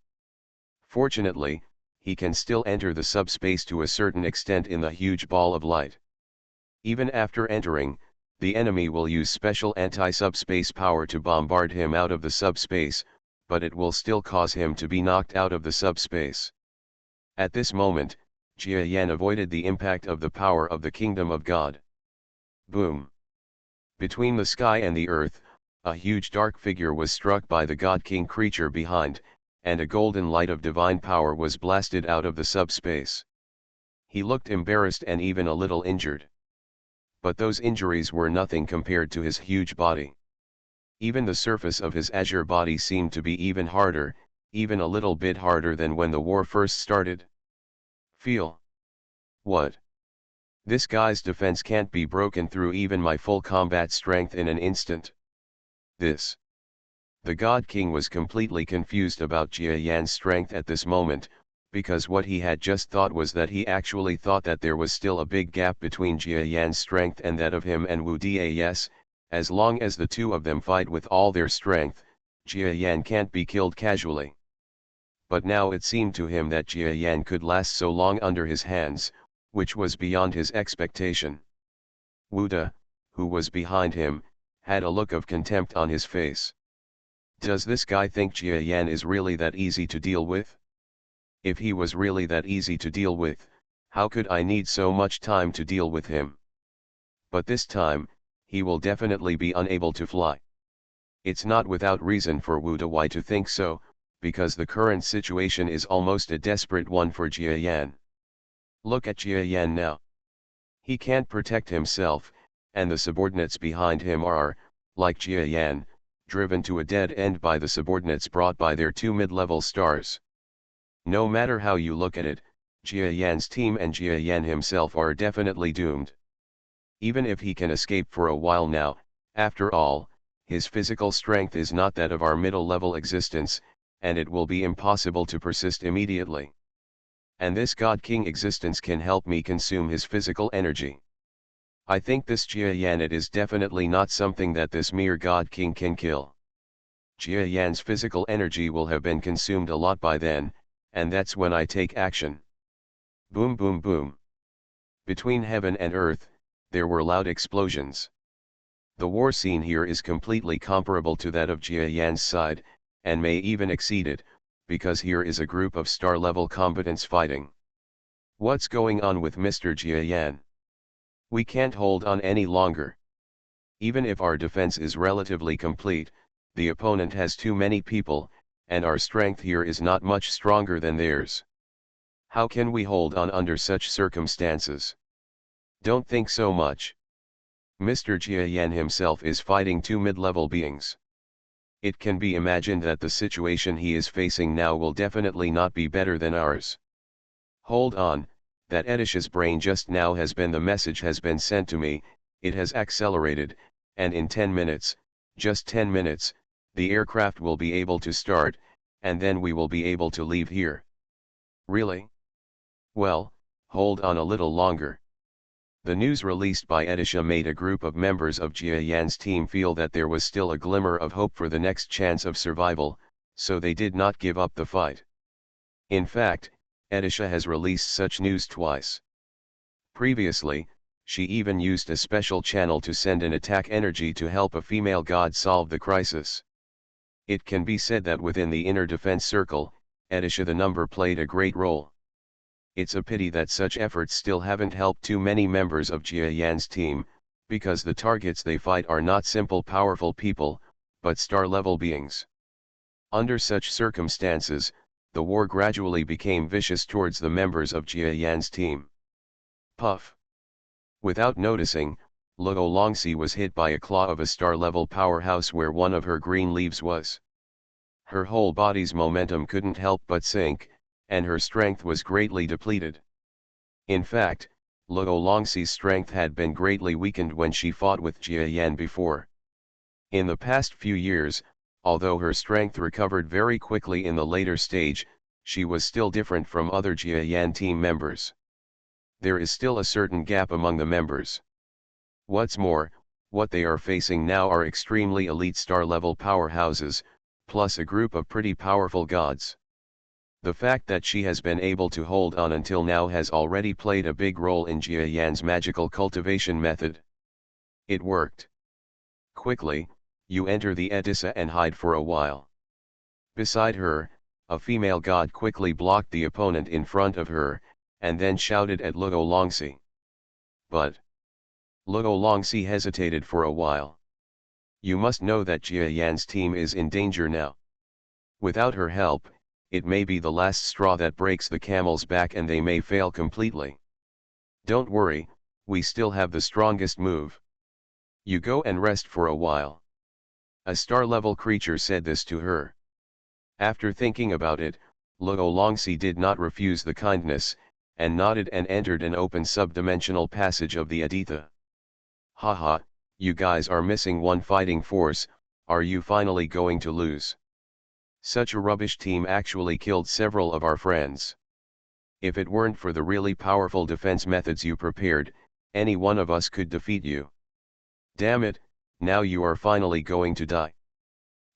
Fortunately, he can still enter the subspace to a certain extent in the huge ball of light. Even after entering, the enemy will use special anti-subspace power to bombard him out of the subspace, but it will still cause him to be knocked out of the subspace. At this moment, Jia Yan avoided the impact of the power of the kingdom of God. Boom! Between the sky and the earth, a huge dark figure was struck by the God King creature behind, and a golden light of divine power was blasted out of the subspace. He looked embarrassed and even a little injured. But those injuries were nothing compared to his huge body. Even the surface of his azure body seemed to be even harder, even a little bit harder than when the war first started. Feel. What? This guy's defense can't be broken through even my full combat strength in an instant. This The God King was completely confused about Jia Yan's strength at this moment, because what he had just thought was that he actually thought that there was still a big gap between Jia Yan's strength and that of him and Wu Das. As long as the two of them fight with all their strength, Jia Yan can't be killed casually. But now it seemed to him that Jia Yan could last so long under his hands, which was beyond his expectation. Wu Da, who was behind him, had a look of contempt on his face. Does this guy think Jia Yan is really that easy to deal with? If he was really that easy to deal with, how could I need so much time to deal with him? But this time, he will definitely be unable to fly. It's not without reason for Wu Dawei to think so, because the current situation is almost a desperate one for Jia Yan. Look at Jia Yan now. He can't protect himself, and the subordinates behind him are, like Jia Yan, driven to a dead end by the subordinates brought by their two mid-level stars. No matter how you look at it, Jia Yan's team and Jia Yan himself are definitely doomed. Even if he can escape for a while now, after all, his physical strength is not that of our middle-level existence, and it will be impossible to persist immediately. And this God King existence can help me consume his physical energy. I think this Jia Yan, it is definitely not something that this mere God King can kill. Jia Yan's physical energy will have been consumed a lot by then, and that's when I take action. Boom boom boom. Between heaven and earth, there were loud explosions. The war scene here is completely comparable to that of Jia Yan's side, and may even exceed it, because here is a group of star-level combatants fighting. What's going on with Mr. Jia Yan? We can't hold on any longer. Even if our defense is relatively complete, the opponent has too many people, and our strength here is not much stronger than theirs. How can we hold on under such circumstances? Don't think so much. Mr. Jia Yan himself is fighting two mid-level beings. It can be imagined that the situation he is facing now will definitely not be better than ours. Hold on, that Edish's brain just now has been, the message has been sent to me, it has accelerated, and in 10 minutes, just 10 minutes, the aircraft will be able to start, and then we will be able to leave here. Really? Well, hold on a little longer. The news released by Edisha made a group of members of Jia Yan's team feel that there was still a glimmer of hope for the next chance of survival, so they did not give up the fight. In fact, Edisha has released such news twice. Previously, she even used a special channel to send an attack energy to help a female god solve the crisis. It can be said that within the inner defense circle, Edisha the number played a great role. It's a pity that such efforts still haven't helped too many members of Jia Yan's team, because the targets they fight are not simple powerful people, but star-level beings. Under such circumstances, the war gradually became vicious towards the members of Jia Yan's team. Puff. Without noticing, Luo Longxi was hit by a claw of a star-level powerhouse where one of her green leaves was. Her whole body's momentum couldn't help but sink, and her strength was greatly depleted. In fact, Luo Longxi's strength had been greatly weakened when she fought with Jia Yan before. In the past few years, although her strength recovered very quickly in the later stage, she was still different from other Jia Yan team members. There is still a certain gap among the members. What's more, what they are facing now are extremely elite star-level powerhouses, plus a group of pretty powerful gods. The fact that she has been able to hold on until now has already played a big role in Jia Yan's magical cultivation method. It worked. Quickly, you enter the Edissa and hide for a while. Beside her, a female god quickly blocked the opponent in front of her, and then shouted at Luo Longxi. But Luo Longxi hesitated for a while. You must know that Jia Yan's team is in danger now. Without her help, it may be the last straw that breaks the camel's back and they may fail completely. Don't worry, we still have the strongest move. You go and rest for a while. A star-level creature said this to her. After thinking about it, Luo Longxi did not refuse the kindness, and nodded and entered an open subdimensional passage of the Aditha. Haha, you guys are missing one fighting force, Are you finally going to lose? Such a rubbish team actually killed several of our friends. If it weren't for the really powerful defense methods you prepared, any one of us could defeat you. Damn it, now you are finally going to die.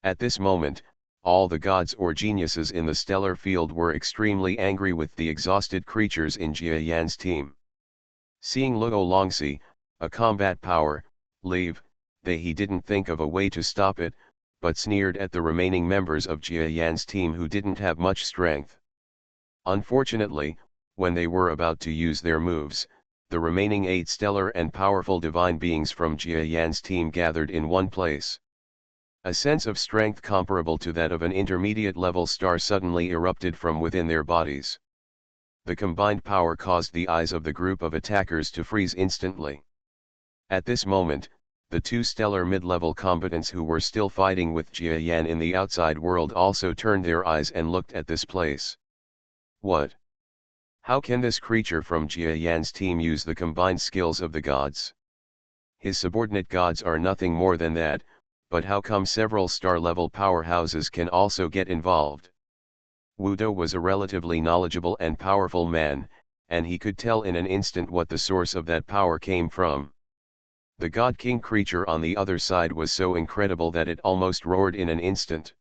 At this moment, all the gods or geniuses in the stellar field were extremely angry with the exhausted creatures in Jia Yan's team. Seeing Luo Longxi, a combat power, leave, he didn't think of a way to stop it, but sneered at the remaining members of Jia Yan's team who didn't have much strength. Unfortunately, when they were about to use their moves, the remaining 8 stellar and powerful divine beings from Jia Yan's team gathered in one place. A sense of strength comparable to that of an intermediate-level star suddenly erupted from within their bodies. The combined power caused the eyes of the group of attackers to freeze instantly. At this moment, the 2 stellar mid-level combatants who were still fighting with Jia Yan in the outside world also turned their eyes and looked at this place. What? How can this creature from Jia Yan's team use the combined skills of the gods? His subordinate gods are nothing more than that, but how come several star-level powerhouses can also get involved? Wu Do was a relatively knowledgeable and powerful man, and he could tell in an instant what the source of that power came from. The God King creature on the other side was so incredible that it almost roared in an instant.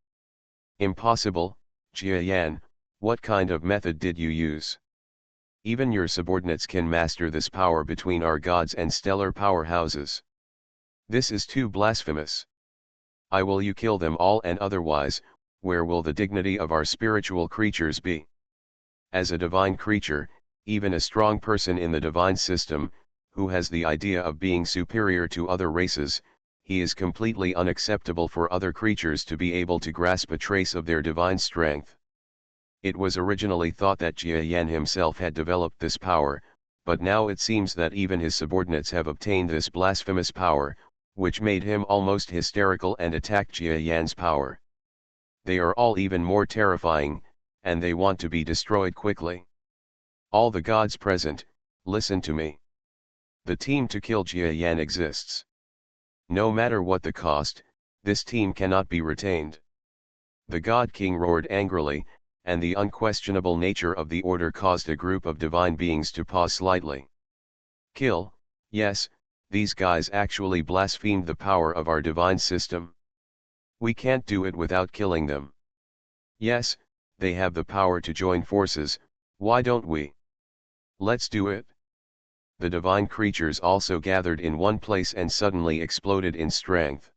Impossible, Jia Yan, what kind of method did you use? Even your subordinates can master this power between our gods and stellar powerhouses. This is too blasphemous. I will you kill them all, and otherwise, where will the dignity of our spiritual creatures be? As a divine creature, even a strong person in the divine system, who has the idea of being superior to other races, he is completely unacceptable for other creatures to be able to grasp a trace of their divine strength. It was originally thought that Jia Yan himself had developed this power, but now it seems that even his subordinates have obtained this blasphemous power, which made him almost hysterical and attacked Jia Yan's power. They are all even more terrifying, and they want to be destroyed quickly. All the gods present, listen to me. The team to kill Jia Yan exists. No matter what the cost, this team cannot be retained. The God King roared angrily, and the unquestionable nature of the order caused a group of divine beings to pause slightly. Kill, yes, these guys actually blasphemed the power of our divine system. We can't do it without killing them. Yes, they have the power to join forces, why don't we? Let's do it. The divine creatures also gathered in one place and suddenly exploded in strength.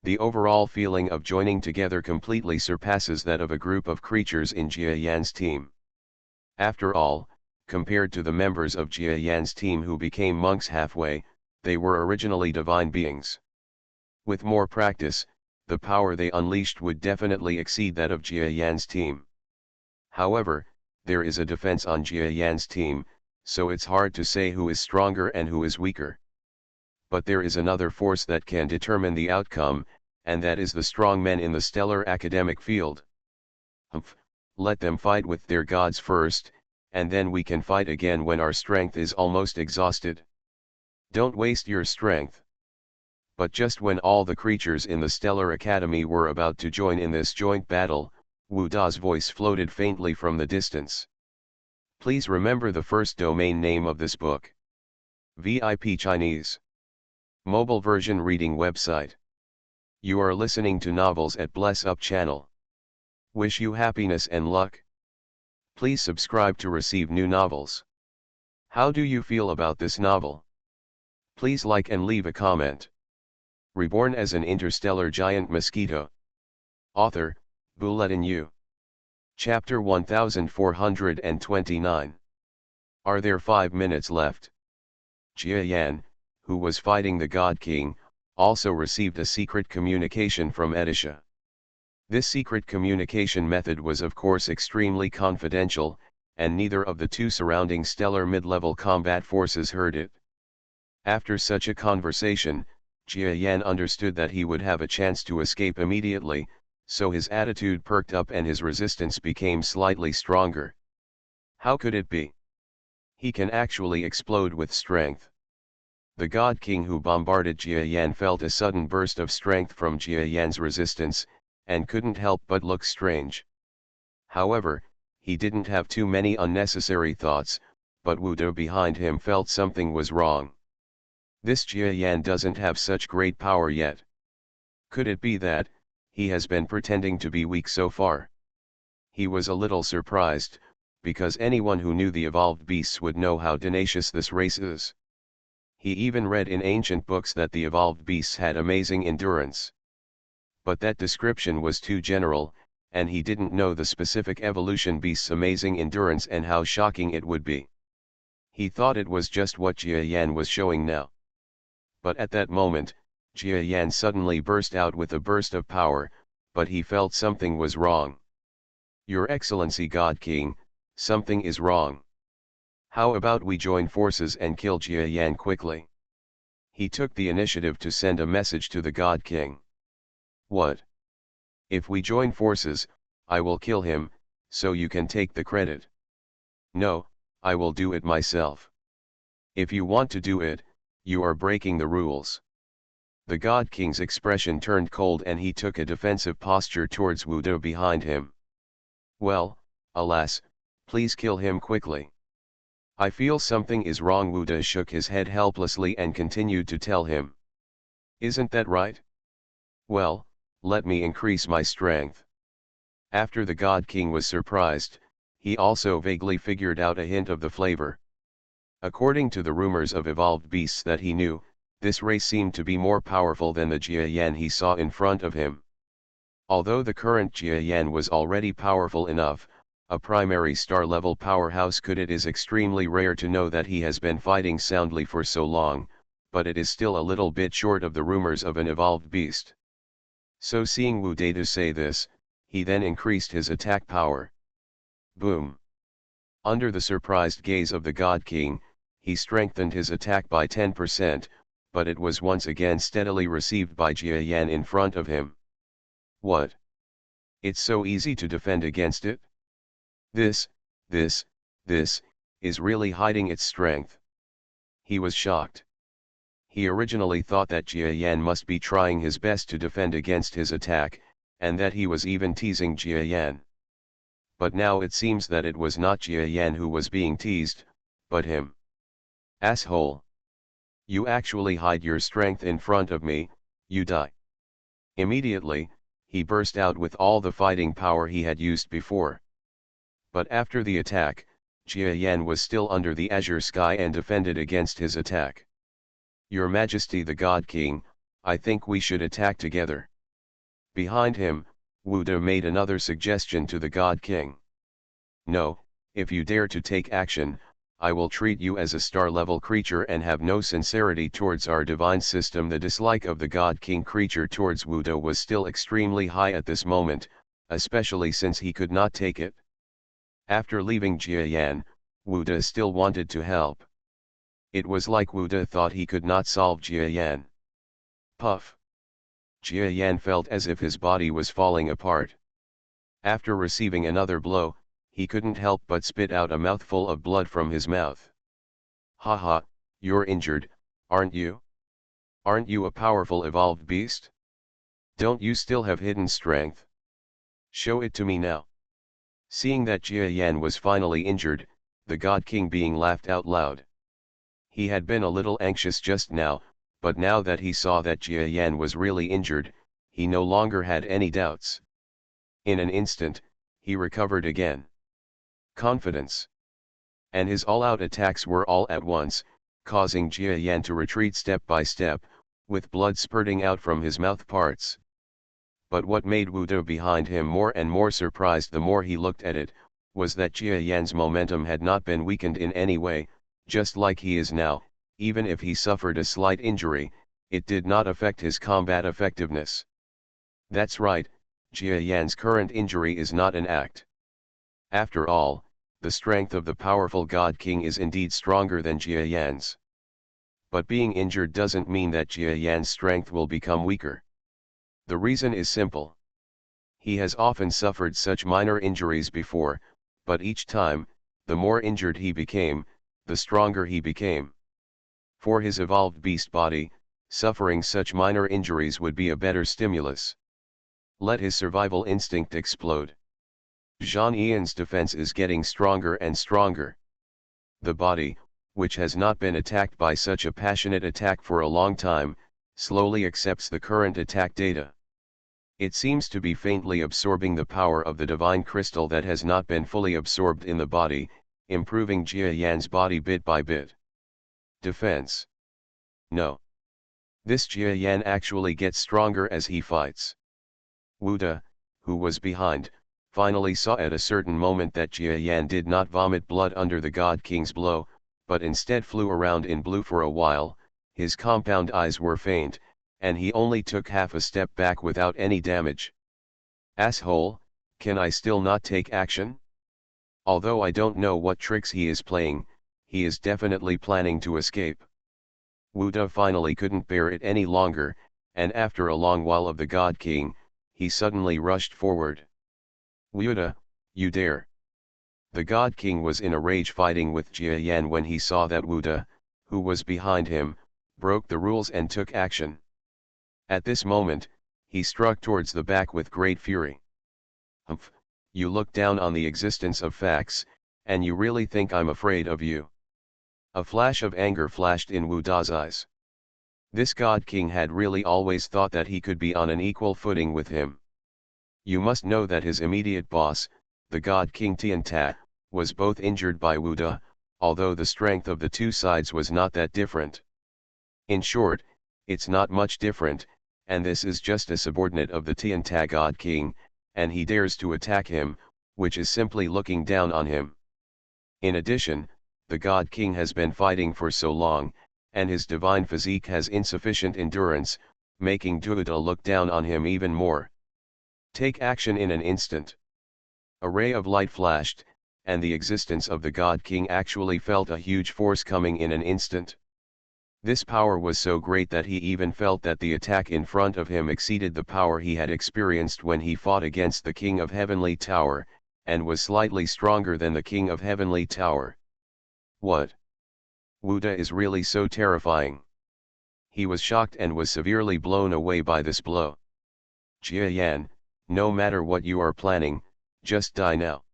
The overall feeling of joining together completely surpasses that of a group of creatures in Jia Yan's team. After all, compared to the members of Jia Yan's team who became monks halfway, they were originally divine beings. With more practice, the power they unleashed would definitely exceed that of Jia Yan's team. However, there is a defense on Jia Yan's team, so it's hard to say who is stronger and who is weaker. But there is another force that can determine the outcome, and that is the strong men in the stellar academic field. Let them fight with their gods first, and then we can fight again when our strength is almost exhausted. Don't waste your strength. But just when all the creatures in the Stellar Academy were about to join in this joint battle, Wu Da's voice floated faintly from the distance. Please remember the first domain name of this book. VIP Chinese. Mobile version reading website. You are listening to novels at Bless Up channel. Wish you happiness and luck. Please subscribe to receive new novels. How do you feel about this novel? Please like and leave a comment. Reborn as an interstellar giant mosquito. Author, Bulletin U. Chapter 1429. Are there 5 minutes left? Jia Yan, who was fighting the God King, also received a secret communication from Edisha. This secret communication method was of course extremely confidential, and neither of the 2 surrounding stellar mid-level combat forces heard it. After such a conversation, Jia Yan understood that he would have a chance to escape immediately, so his attitude perked up and his resistance became slightly stronger. How could it be? He can actually explode with strength. The God King who bombarded Jia Yan felt a sudden burst of strength from Jia Yan's resistance, and couldn't help but look strange. However, he didn't have too many unnecessary thoughts, but Wu De behind him felt something was wrong. This Jia Yan doesn't have such great power yet. Could it be that he has been pretending to be weak so far? He was a little surprised, because anyone who knew the evolved beasts would know how tenacious this race is. He even read in ancient books that the evolved beasts had amazing endurance. But that description was too general, and he didn't know the specific evolution beast's amazing endurance and how shocking it would be. He thought it was just what Jia Yan was showing now. But at that moment, Jia Yan suddenly burst out with a burst of power, but he felt something was wrong. Your Excellency God King, something is wrong. How about we join forces and kill Jia Yan quickly? He took the initiative to send a message to the God King. What? If we join forces, I will kill him, so you can take the credit. No, I will do it myself. If you want to do it, you are breaking the rules. The God King's expression turned cold and he took a defensive posture towards Wu De behind him. Well, alas, please kill him quickly. I feel something is wrong. Wu De shook his head helplessly and continued to tell him. Isn't that right? Well, let me increase my strength. After the God King was surprised, he also vaguely figured out a hint of the flavor. According to the rumors of evolved beasts that he knew, this race seemed to be more powerful than the Jia Yan he saw in front of him. Although the current Jia Yan was already powerful enough, a primary star-level powerhouse it is extremely rare to know that he has been fighting soundly for so long, but it is still a little bit short of the rumors of an evolved beast. So seeing Wu De say this, he then increased his attack power. Boom! Under the surprised gaze of the God King, he strengthened his attack by 10%, but it was once again steadily received by Jia Yan in front of him. What? It's so easy to defend against it? This is really hiding its strength. He was shocked. He originally thought that Jia Yan must be trying his best to defend against his attack, and that he was even teasing Jia Yan. But now it seems that it was not Jia Yan who was being teased, but him. Asshole! You actually hide your strength in front of me, you die. Immediately, he burst out with all the fighting power he had used before. But after the attack, Jia Yan was still under the azure sky and defended against his attack. Your Majesty the God King, I think we should attack together. Behind him, Wu De made another suggestion to the God King. No, if you dare to take action, I will treat you as a star-level creature and have no sincerity towards our divine system. The dislike of the God King creature towards Wu De was still extremely high at this moment, especially since he could not take it. After leaving Jia Yan, Wu De still wanted to help. It was like Wu De thought he could not solve Jia Yan. Puff! Jia Yan felt as if his body was falling apart. After receiving another blow, he couldn't help but spit out a mouthful of blood from his mouth. Haha, you're injured, aren't you? Aren't you a powerful evolved beast? Don't you still have hidden strength? Show it to me now. Seeing that Jia Yan was finally injured, the God King being laughed out loud. He had been a little anxious just now, but now that he saw that Jia Yan was really injured, he no longer had any doubts. In an instant, he recovered again. Confidence. And his all-out attacks were all at once, causing Jia Yan to retreat step by step, with blood spurting out from his mouth parts. But what made Wu De behind him more and more surprised the more he looked at it, was that Jia Yan's momentum had not been weakened in any way, just like he is now. Even if he suffered a slight injury, it did not affect his combat effectiveness. That's right, Jia Yan's current injury is not an act. After all, the strength of the powerful God King is indeed stronger than Jia Yan's. But being injured doesn't mean that Jia Yan's strength will become weaker. The reason is simple. He has often suffered such minor injuries before, but each time, the more injured he became, the stronger he became. For his evolved beast body, suffering such minor injuries would be a better stimulus. Let his survival instinct explode. Jean-Ian's defense is getting stronger and stronger. The body, which has not been attacked by such a passionate attack for a long time, slowly accepts the current attack data. It seems to be faintly absorbing the power of the divine crystal that has not been fully absorbed in the body, improving Jia Yan's body bit by bit. Defense. No. This Jia Yan actually gets stronger as he fights. Wu De, who was behind, finally saw at a certain moment that Jia Yan did not vomit blood under the God King's blow, but instead flew around in blue for a while. His compound eyes were faint, and he only took half a step back without any damage. Asshole, can I still not take action? Although I don't know what tricks he is playing, he is definitely planning to escape. Wu De finally couldn't bear it any longer, and after a long while of the God King, he suddenly rushed forward. Wu De, you dare! The God King was in a rage fighting with Jia Yan when he saw that Wu De, who was behind him, broke the rules and took action. At this moment, he struck towards the back with great fury. Humph, you look down on the existence of facts, and you really think I'm afraid of you? A flash of anger flashed in Wu Da's eyes. This God King had really always thought that he could be on an equal footing with him. You must know that his immediate boss, the God King Tian Ta, was both injured by Wu De, although the strength of the two sides was not that different. In short, it's not much different, and this is just a subordinate of the Tian Ta God King, and he dares to attack him, which is simply looking down on him. In addition, the God King has been fighting for so long, and his divine physique has insufficient endurance, making Wu De look down on him even more. Take action in an instant. A ray of light flashed, and the existence of the God King actually felt a huge force coming in an instant. This power was so great that he even felt that the attack in front of him exceeded the power he had experienced when he fought against the King of Heavenly Tower, and was slightly stronger than the King of Heavenly Tower. What? Wu De is really so terrifying. He was shocked and was severely blown away by this blow. Jia Yan, no matter what you are planning, just die now.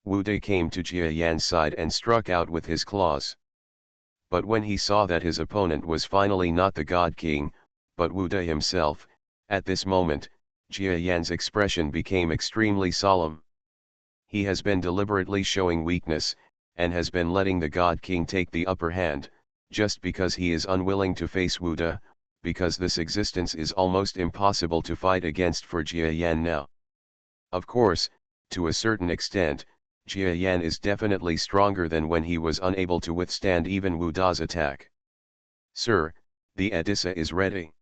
Wu De came to Jia Yan's side and struck out with his claws. But when he saw that his opponent was finally not the God King, but Wu De himself, at this moment, Jia Yan's expression became extremely solemn. He has been deliberately showing weakness, and has been letting the God King take the upper hand, just because he is unwilling to face Wu De, because this existence is almost impossible to fight against for Jia Yan now. Of course, to a certain extent, Jia Yan is definitely stronger than when he was unable to withstand even Wu Da's attack. Sir, the Edissa is ready.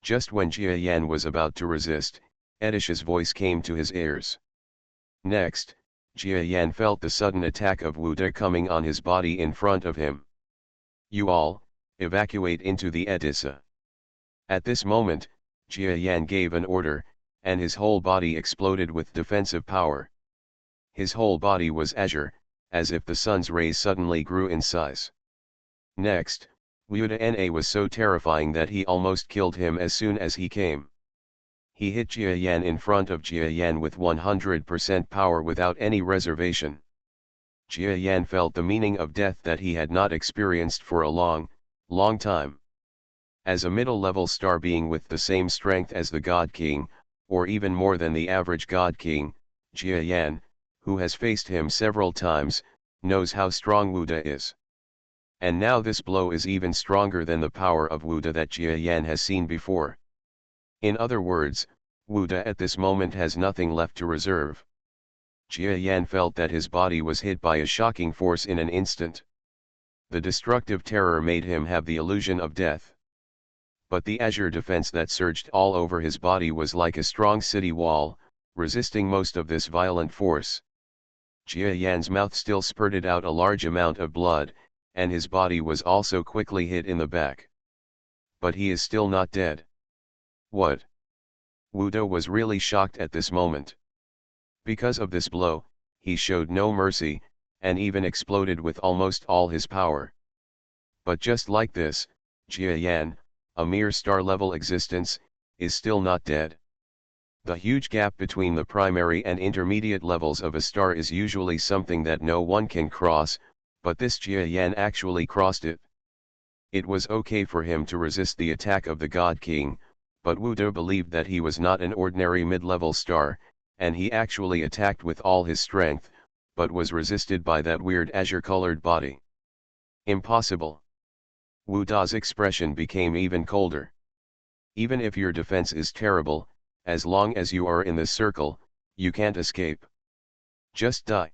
Just when Jia Yan was about to resist, Edisha's voice came to his ears. Next, Jia Yan felt the sudden attack of Wu De coming on his body in front of him. You all, evacuate into the Edissa. At this moment, Jia Yan gave an order, and his whole body exploded with defensive power. His whole body was azure, as if the sun's rays suddenly grew in size. Next, Wu De was so terrifying that he almost killed him as soon as he came. He hit Jia Yan in front of Jia Yan with 100% power without any reservation. Jia Yan felt the meaning of death that he had not experienced for a long, long time. As a middle-level star being with the same strength as the God King, or even more than the average God King, Jia Yan, who has faced him several times, knows how strong Wu De is. And now this blow is even stronger than the power of Wu De that Jia Yan has seen before. In other words, Wu De at this moment has nothing left to reserve. Jia Yan felt that his body was hit by a shocking force in an instant. The destructive terror made him have the illusion of death. But the azure defense that surged all over his body was like a strong city wall, resisting most of this violent force. Jia Yan's mouth still spurted out a large amount of blood, and his body was also quickly hit in the back. But he is still not dead. What? Wu De was really shocked at this moment. Because of this blow, he showed no mercy, and even exploded with almost all his power. But just like this, Jia Yan, a mere star-level existence, is still not dead. The huge gap between the primary and intermediate levels of a star is usually something that no one can cross, but this Jia Yan actually crossed it. It was okay for him to resist the attack of the God King, but Wu De believed that he was not an ordinary mid-level star, and he actually attacked with all his strength, but was resisted by that weird azure-colored body. Impossible. Wu Da's expression became even colder. Even if your defense is terrible, as long as you are in this circle, you can't escape. Just die.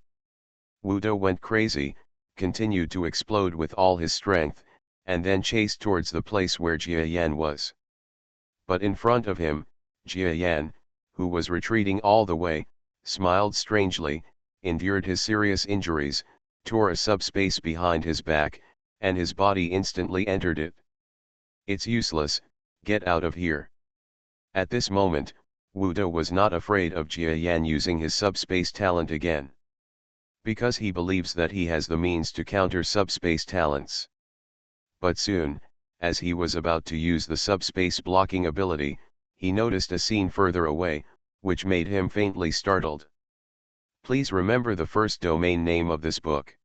Wu Da went crazy, continued to explode with all his strength, and then chased towards the place where Jia Yan was. But in front of him, Jia Yan, who was retreating all the way, smiled strangely, endured his serious injuries, tore a subspace behind his back, and his body instantly entered it. It's useless, get out of here. At this moment, Wu De was not afraid of Jia Yan using his subspace talent again. Because he believes that he has the means to counter subspace talents. But soon, as he was about to use the subspace blocking ability, he noticed a scene further away, which made him faintly startled. Please remember the first domain name of this book.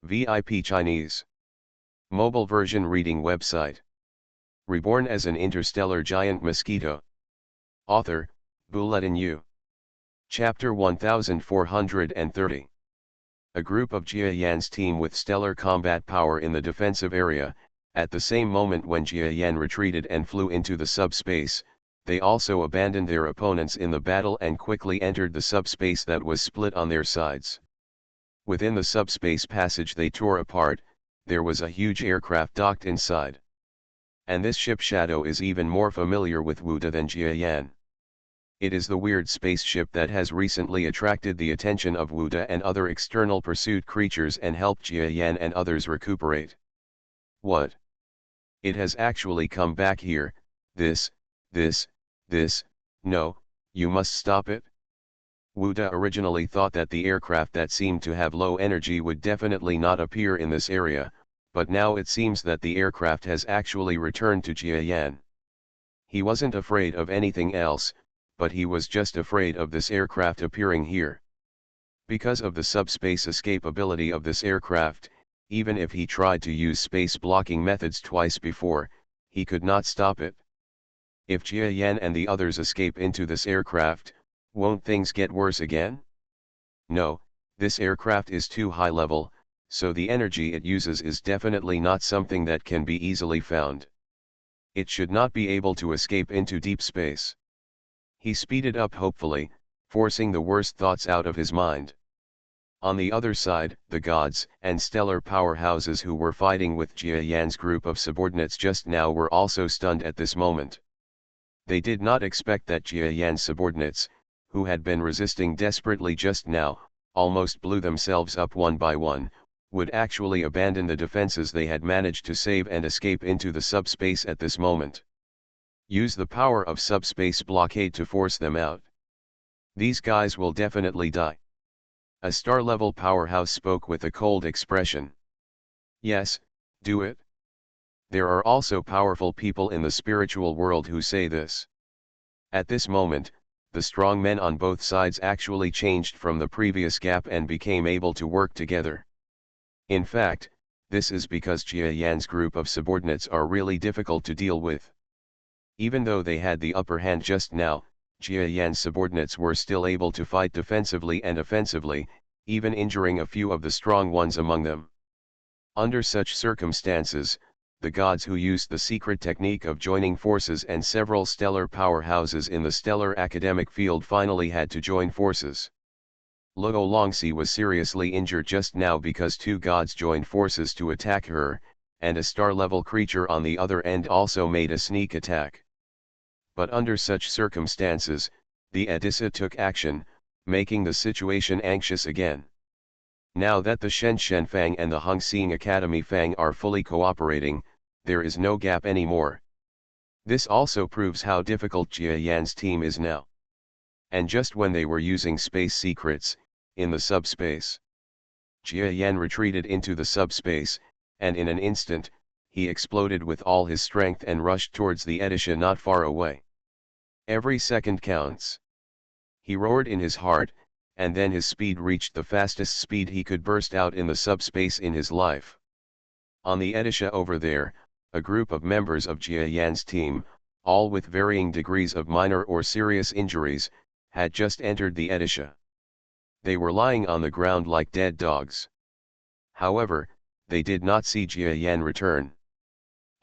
VIP Chinese. Mobile version reading website. Reborn as an interstellar giant mosquito. Author, Bulletin U. Chapter 1430. A group of Jia Yan's team with stellar combat power in the defensive area. At the same moment when Jia Yan retreated and flew into the subspace, they also abandoned their opponents in the battle and quickly entered the subspace that was split on their sides. Within the subspace passage they tore apart, there was a huge aircraft docked inside. And this ship Shadow is even more familiar with Wu De than Jia Yan. It is the weird spaceship that has recently attracted the attention of Wu De and other external pursuit creatures and helped Jia Yan and others recuperate. What? It has actually come back here, this, no, you must stop it. Wu De originally thought that the aircraft that seemed to have low energy would definitely not appear in this area, but now it seems that the aircraft has actually returned to Jia Yan. He wasn't afraid of anything else, but he was just afraid of this aircraft appearing here. Because of the subspace escapability of this aircraft, even if he tried to use space blocking methods twice before, he could not stop it. If Jia Yan and the others escape into this aircraft, won't things get worse again? No, this aircraft is too high level, so the energy it uses is definitely not something that can be easily found. It should not be able to escape into deep space. He speeded up hopefully, forcing the worst thoughts out of his mind. On the other side, the gods and stellar powerhouses who were fighting with Jia Yan's group of subordinates just now were also stunned at this moment. They did not expect that Jia Yan's subordinates, who had been resisting desperately just now, almost blew themselves up one by one, would actually abandon the defenses they had managed to save and escape into the subspace at this moment. Use the power of subspace blockade to force them out. These guys will definitely die. A star-level powerhouse spoke with a cold expression. Yes, do it. There are also powerful people in the spiritual world who say this. At this moment, the strong men on both sides actually changed from the previous gap and became able to work together. In fact, this is because Jia Yan's group of subordinates are really difficult to deal with. Even though they had the upper hand just now, Jia Yan's subordinates were still able to fight defensively and offensively, even injuring a few of the strong ones among them. Under such circumstances, the gods who used the secret technique of joining forces and several stellar powerhouses in the stellar academic field finally had to join forces. Luo Longxi was seriously injured just now because two gods joined forces to attack her, and a star-level creature on the other end also made a sneak attack. But under such circumstances, the Adisa took action, making the situation anxious again. Now that the Shenshen Fang and the Hongxing Academy Fang are fully cooperating, there is no gap anymore. This also proves how difficult Jia Yan's team is now. And just when they were using space secrets, in the subspace, Jia Yan retreated into the subspace, and in an instant, he exploded with all his strength and rushed towards the Edisha not far away. Every second counts. He roared in his heart, and then his speed reached the fastest speed he could burst out in the subspace in his life. On the Edisha over there, a group of members of Jia Yan's team, all with varying degrees of minor or serious injuries, had just entered the Edisha. They were lying on the ground like dead dogs. However, they did not see Jia Yan return.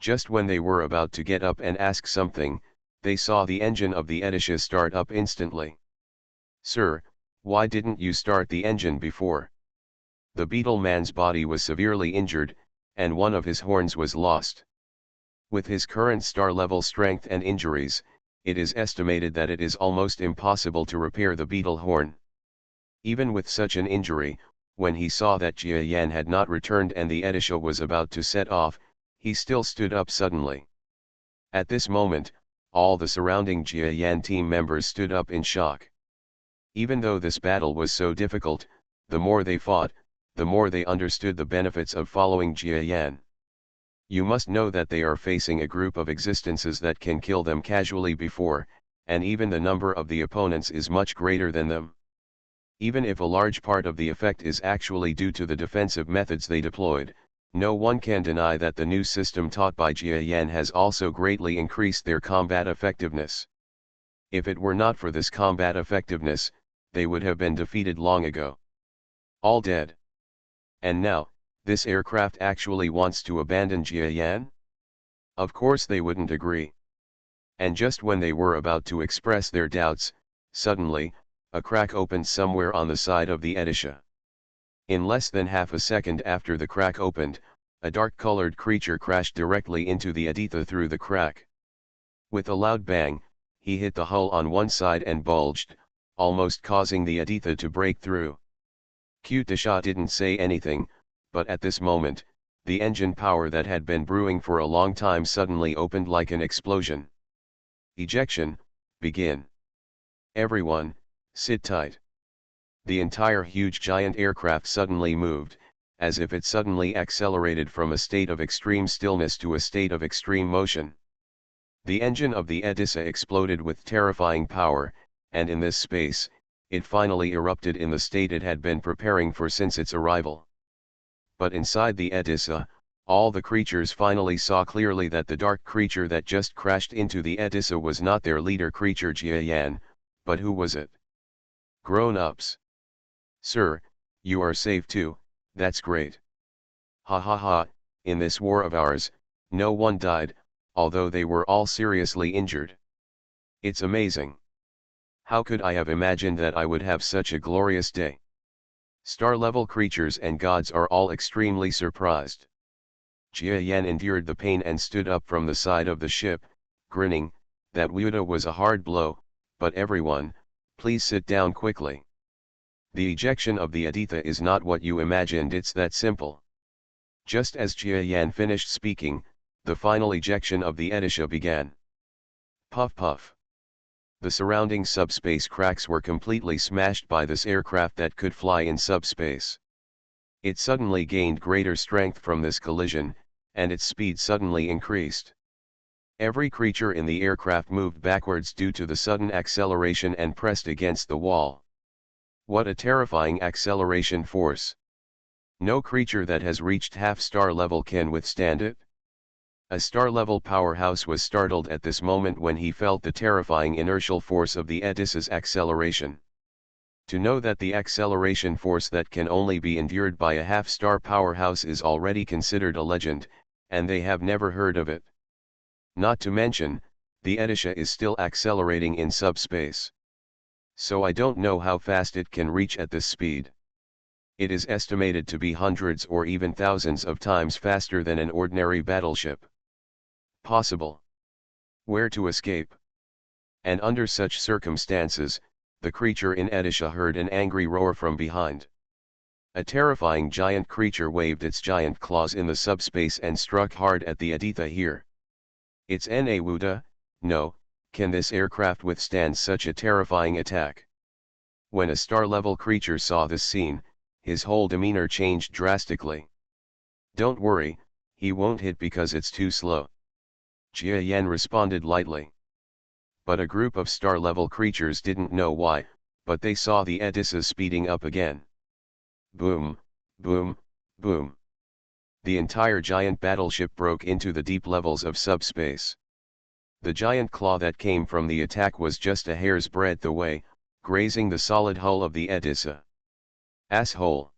Just when they were about to get up and ask something, they saw the engine of the Edisha start up instantly. "Sir, why didn't you start the engine before?" The beetle man's body was severely injured, and one of his horns was lost. With his current star-level strength and injuries, it is estimated that it is almost impossible to repair the beetle horn. Even with such an injury, when he saw that Jia Yan had not returned and the Edisha was about to set off, he still stood up suddenly. At this moment, all the surrounding Jia Yan team members stood up in shock. Even though this battle was so difficult, the more they fought, the more they understood the benefits of following Jia Yan. You must know that they are facing a group of existences that can kill them casually before, and even the number of the opponents is much greater than them. Even if a large part of the effect is actually due to the defensive methods they deployed, no one can deny that the new system taught by Jia Yan has also greatly increased their combat effectiveness. If it were not for this combat effectiveness, they would have been defeated long ago. All dead. And now, this aircraft actually wants to abandon Jia Yan? Of course they wouldn't agree. And just when they were about to express their doubts, suddenly, a crack opened somewhere on the side of the Edisha. In less than half a second after the crack opened, a dark-colored creature crashed directly into the Aditha through the crack. With a loud bang, he hit the hull on one side and bulged, almost causing the Aditha to break through. Kutasha didn't say anything, but at this moment, the engine power that had been brewing for a long time suddenly opened like an explosion. Ejection, begin. Everyone, sit tight. The entire huge giant aircraft suddenly moved, as if it suddenly accelerated from a state of extreme stillness to a state of extreme motion. The engine of the Edisha exploded with terrifying power, and in this space, it finally erupted in the state it had been preparing for since its arrival. But inside the Edisha, all the creatures finally saw clearly that the dark creature that just crashed into the Edisha was not their leader creature Jia Yan, but who was it? Grown-ups. "Sir, you are safe too, that's great. Ha ha ha, in this war of ours, no one died, although they were all seriously injured. It's amazing. How could I have imagined that I would have such a glorious day?" Star-level creatures and gods are all extremely surprised. Jia Yan endured the pain and stood up from the side of the ship, grinning. That Wuda was a hard blow, but everyone, please sit down quickly. The ejection of the Aditha is not what you imagined, it's that simple. Just as Jia Yan finished speaking, the final ejection of the Edisha began. Puff puff. The surrounding subspace cracks were completely smashed by this aircraft that could fly in subspace. It suddenly gained greater strength from this collision, and its speed suddenly increased. Every creature in the aircraft moved backwards due to the sudden acceleration and pressed against the wall. What a terrifying acceleration force! No creature that has reached half-star level can withstand it. A star-level powerhouse was startled at this moment when he felt the terrifying inertial force of the Edisha's acceleration. To know that the acceleration force that can only be endured by a half-star powerhouse is already considered a legend, and they have never heard of it. Not to mention, the Edisha is still accelerating in subspace. So I don't know how fast it can reach at this speed. It is estimated to be hundreds or even thousands of times faster than an ordinary battleship. Possible. Where to escape? And under such circumstances, the creature in Edisha heard an angry roar from behind. A terrifying giant creature waved its giant claws in the subspace and struck hard at the Aditha here. It's Na Wuda, no, can this aircraft withstand such a terrifying attack? When a star-level creature saw this scene, his whole demeanor changed drastically. "Don't worry," He won't hit because it's too slow. Jia Yan responded lightly. But a group of star-level creatures didn't know why, but they saw the Edisas speeding up again. Boom, boom, boom. The entire giant battleship broke into the deep levels of subspace. The giant claw that came from the attack was just a hair's breadth away, grazing the solid hull of the Edisa. Asshole.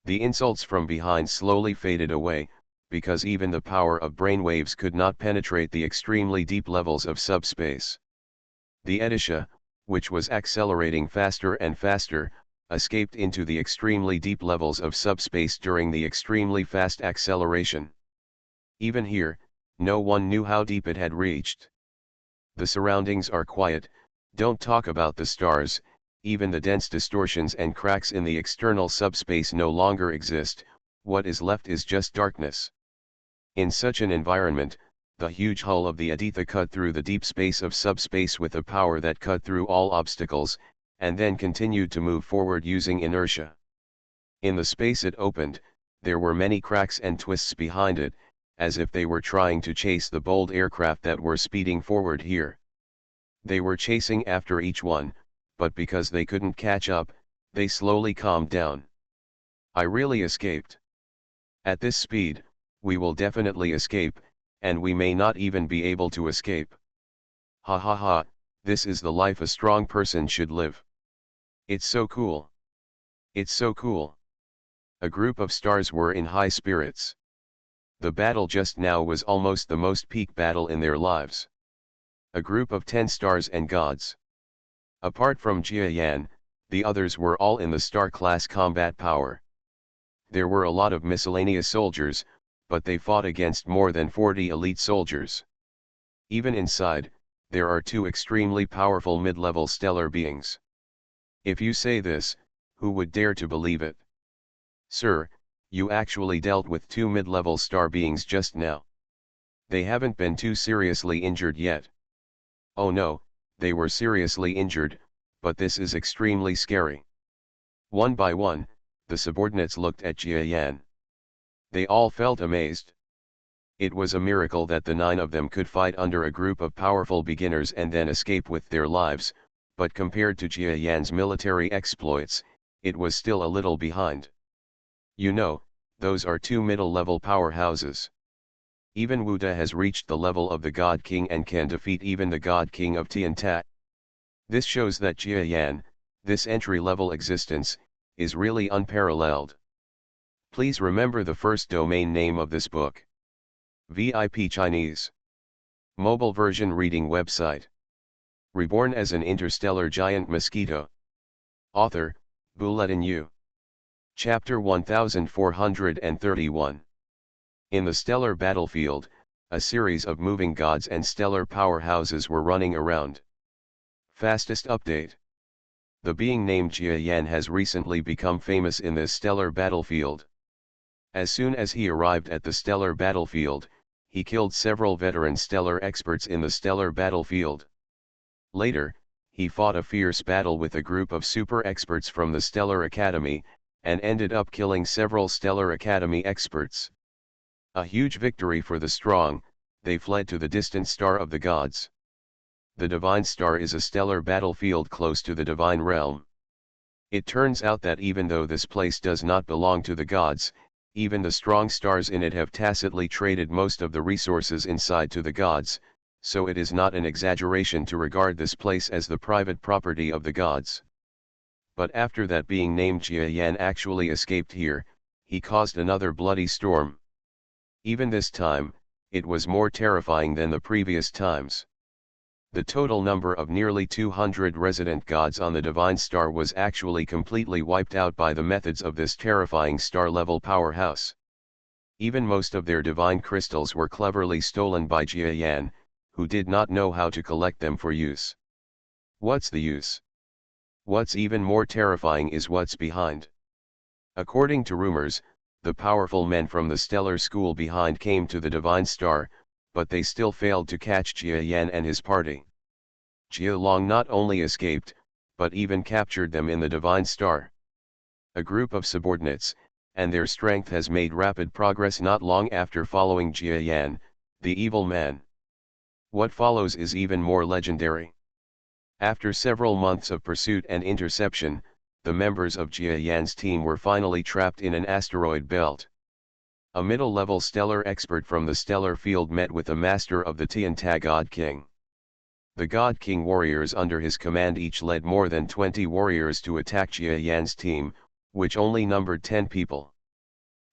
The insults from behind slowly faded away, because even the power of brainwaves could not penetrate the extremely deep levels of subspace. The Edisha, which was accelerating faster and faster, escaped into the extremely deep levels of subspace during the extremely fast acceleration. Even here, no one knew how deep it had reached. The surroundings are quiet, don't talk about the stars, even the dense distortions and cracks in the external subspace no longer exist, what is left is just darkness. In such an environment, the huge hull of the Aditha cut through the deep space of subspace with a power that cut through all obstacles, and then continued to move forward using inertia. In the space it opened, there were many cracks and twists behind it, as if they were trying to chase the bold aircraft that were speeding forward here. They were chasing after each one, but because they couldn't catch up, they slowly calmed down. I really escaped. At this speed, we will definitely escape, and we may not even be able to escape. Ha ha ha, this is the life a strong person should live. It's so cool. It's so cool. A group of stars were in high spirits. The battle just now was almost the most peak battle in their lives. A group of 10 stars and gods. Apart from Jia Yan, the others were all in the star-class combat power. There were a lot of miscellaneous soldiers, but they fought against more than 40 elite soldiers. Even inside, there are 2 extremely powerful mid-level stellar beings. If you say this, who would dare to believe it? Sir, you actually dealt with 2 mid-level star beings just now. They haven't been too seriously injured yet. Oh no, they were seriously injured, but this is extremely scary. One by one, the subordinates looked at Jia Yan. They all felt amazed. It was a miracle that the 9 of them could fight under a group of powerful beginners and then escape with their lives, but compared to Jia Yan's military exploits, it was still a little behind. You know, those are 2 middle-level powerhouses. Even Wuda has reached the level of the God King and can defeat even the God King of Tiantai. This shows that Jia Yan, this entry-level existence, is really unparalleled. Please remember the first domain name of this book. VIP Chinese. Mobile version reading website. Reborn as an interstellar giant mosquito. Author, Bulletin U. Chapter 1431. In the stellar battlefield, a series of moving gods and stellar powerhouses were running around. Fastest update. The being named Jia Yan has recently become famous in this stellar battlefield. As soon as he arrived at the stellar battlefield, he killed several veteran stellar experts in the stellar battlefield. Later, he fought a fierce battle with a group of super experts from the Stellar Academy, and ended up killing several Stellar Academy experts. A huge victory for the strong, they fled to the distant star of the gods. The Divine Star is a stellar battlefield close to the Divine Realm. It turns out that even though this place does not belong to the gods, even the strong stars in it have tacitly traded most of the resources inside to the gods, so it is not an exaggeration to regard this place as the private property of the gods. But after that being named Jia Yan actually escaped here, he caused another bloody storm. Even this time, it was more terrifying than the previous times. The total number of nearly 200 resident gods on the Divine Star was actually completely wiped out by the methods of this terrifying star-level powerhouse. Even most of their divine crystals were cleverly stolen by Jia Yan, who did not know how to collect them for use. What's the use? What's even more terrifying is what's behind. According to rumors, the powerful men from the stellar school behind came to the Divine Star, but they still failed to catch Jia Yan and his party. Jia Long not only escaped, but even captured them in the Divine Star. A group of subordinates, and their strength has made rapid progress not long after following Jia Yan, the evil man. What follows is even more legendary. After several months of pursuit and interception, the members of Jia Yan's team were finally trapped in an asteroid belt. A middle-level stellar expert from the stellar field met with the master of the Tianta God King. The God King warriors under his command each led more than 20 warriors to attack Jia Yan's team, which only numbered 10 people.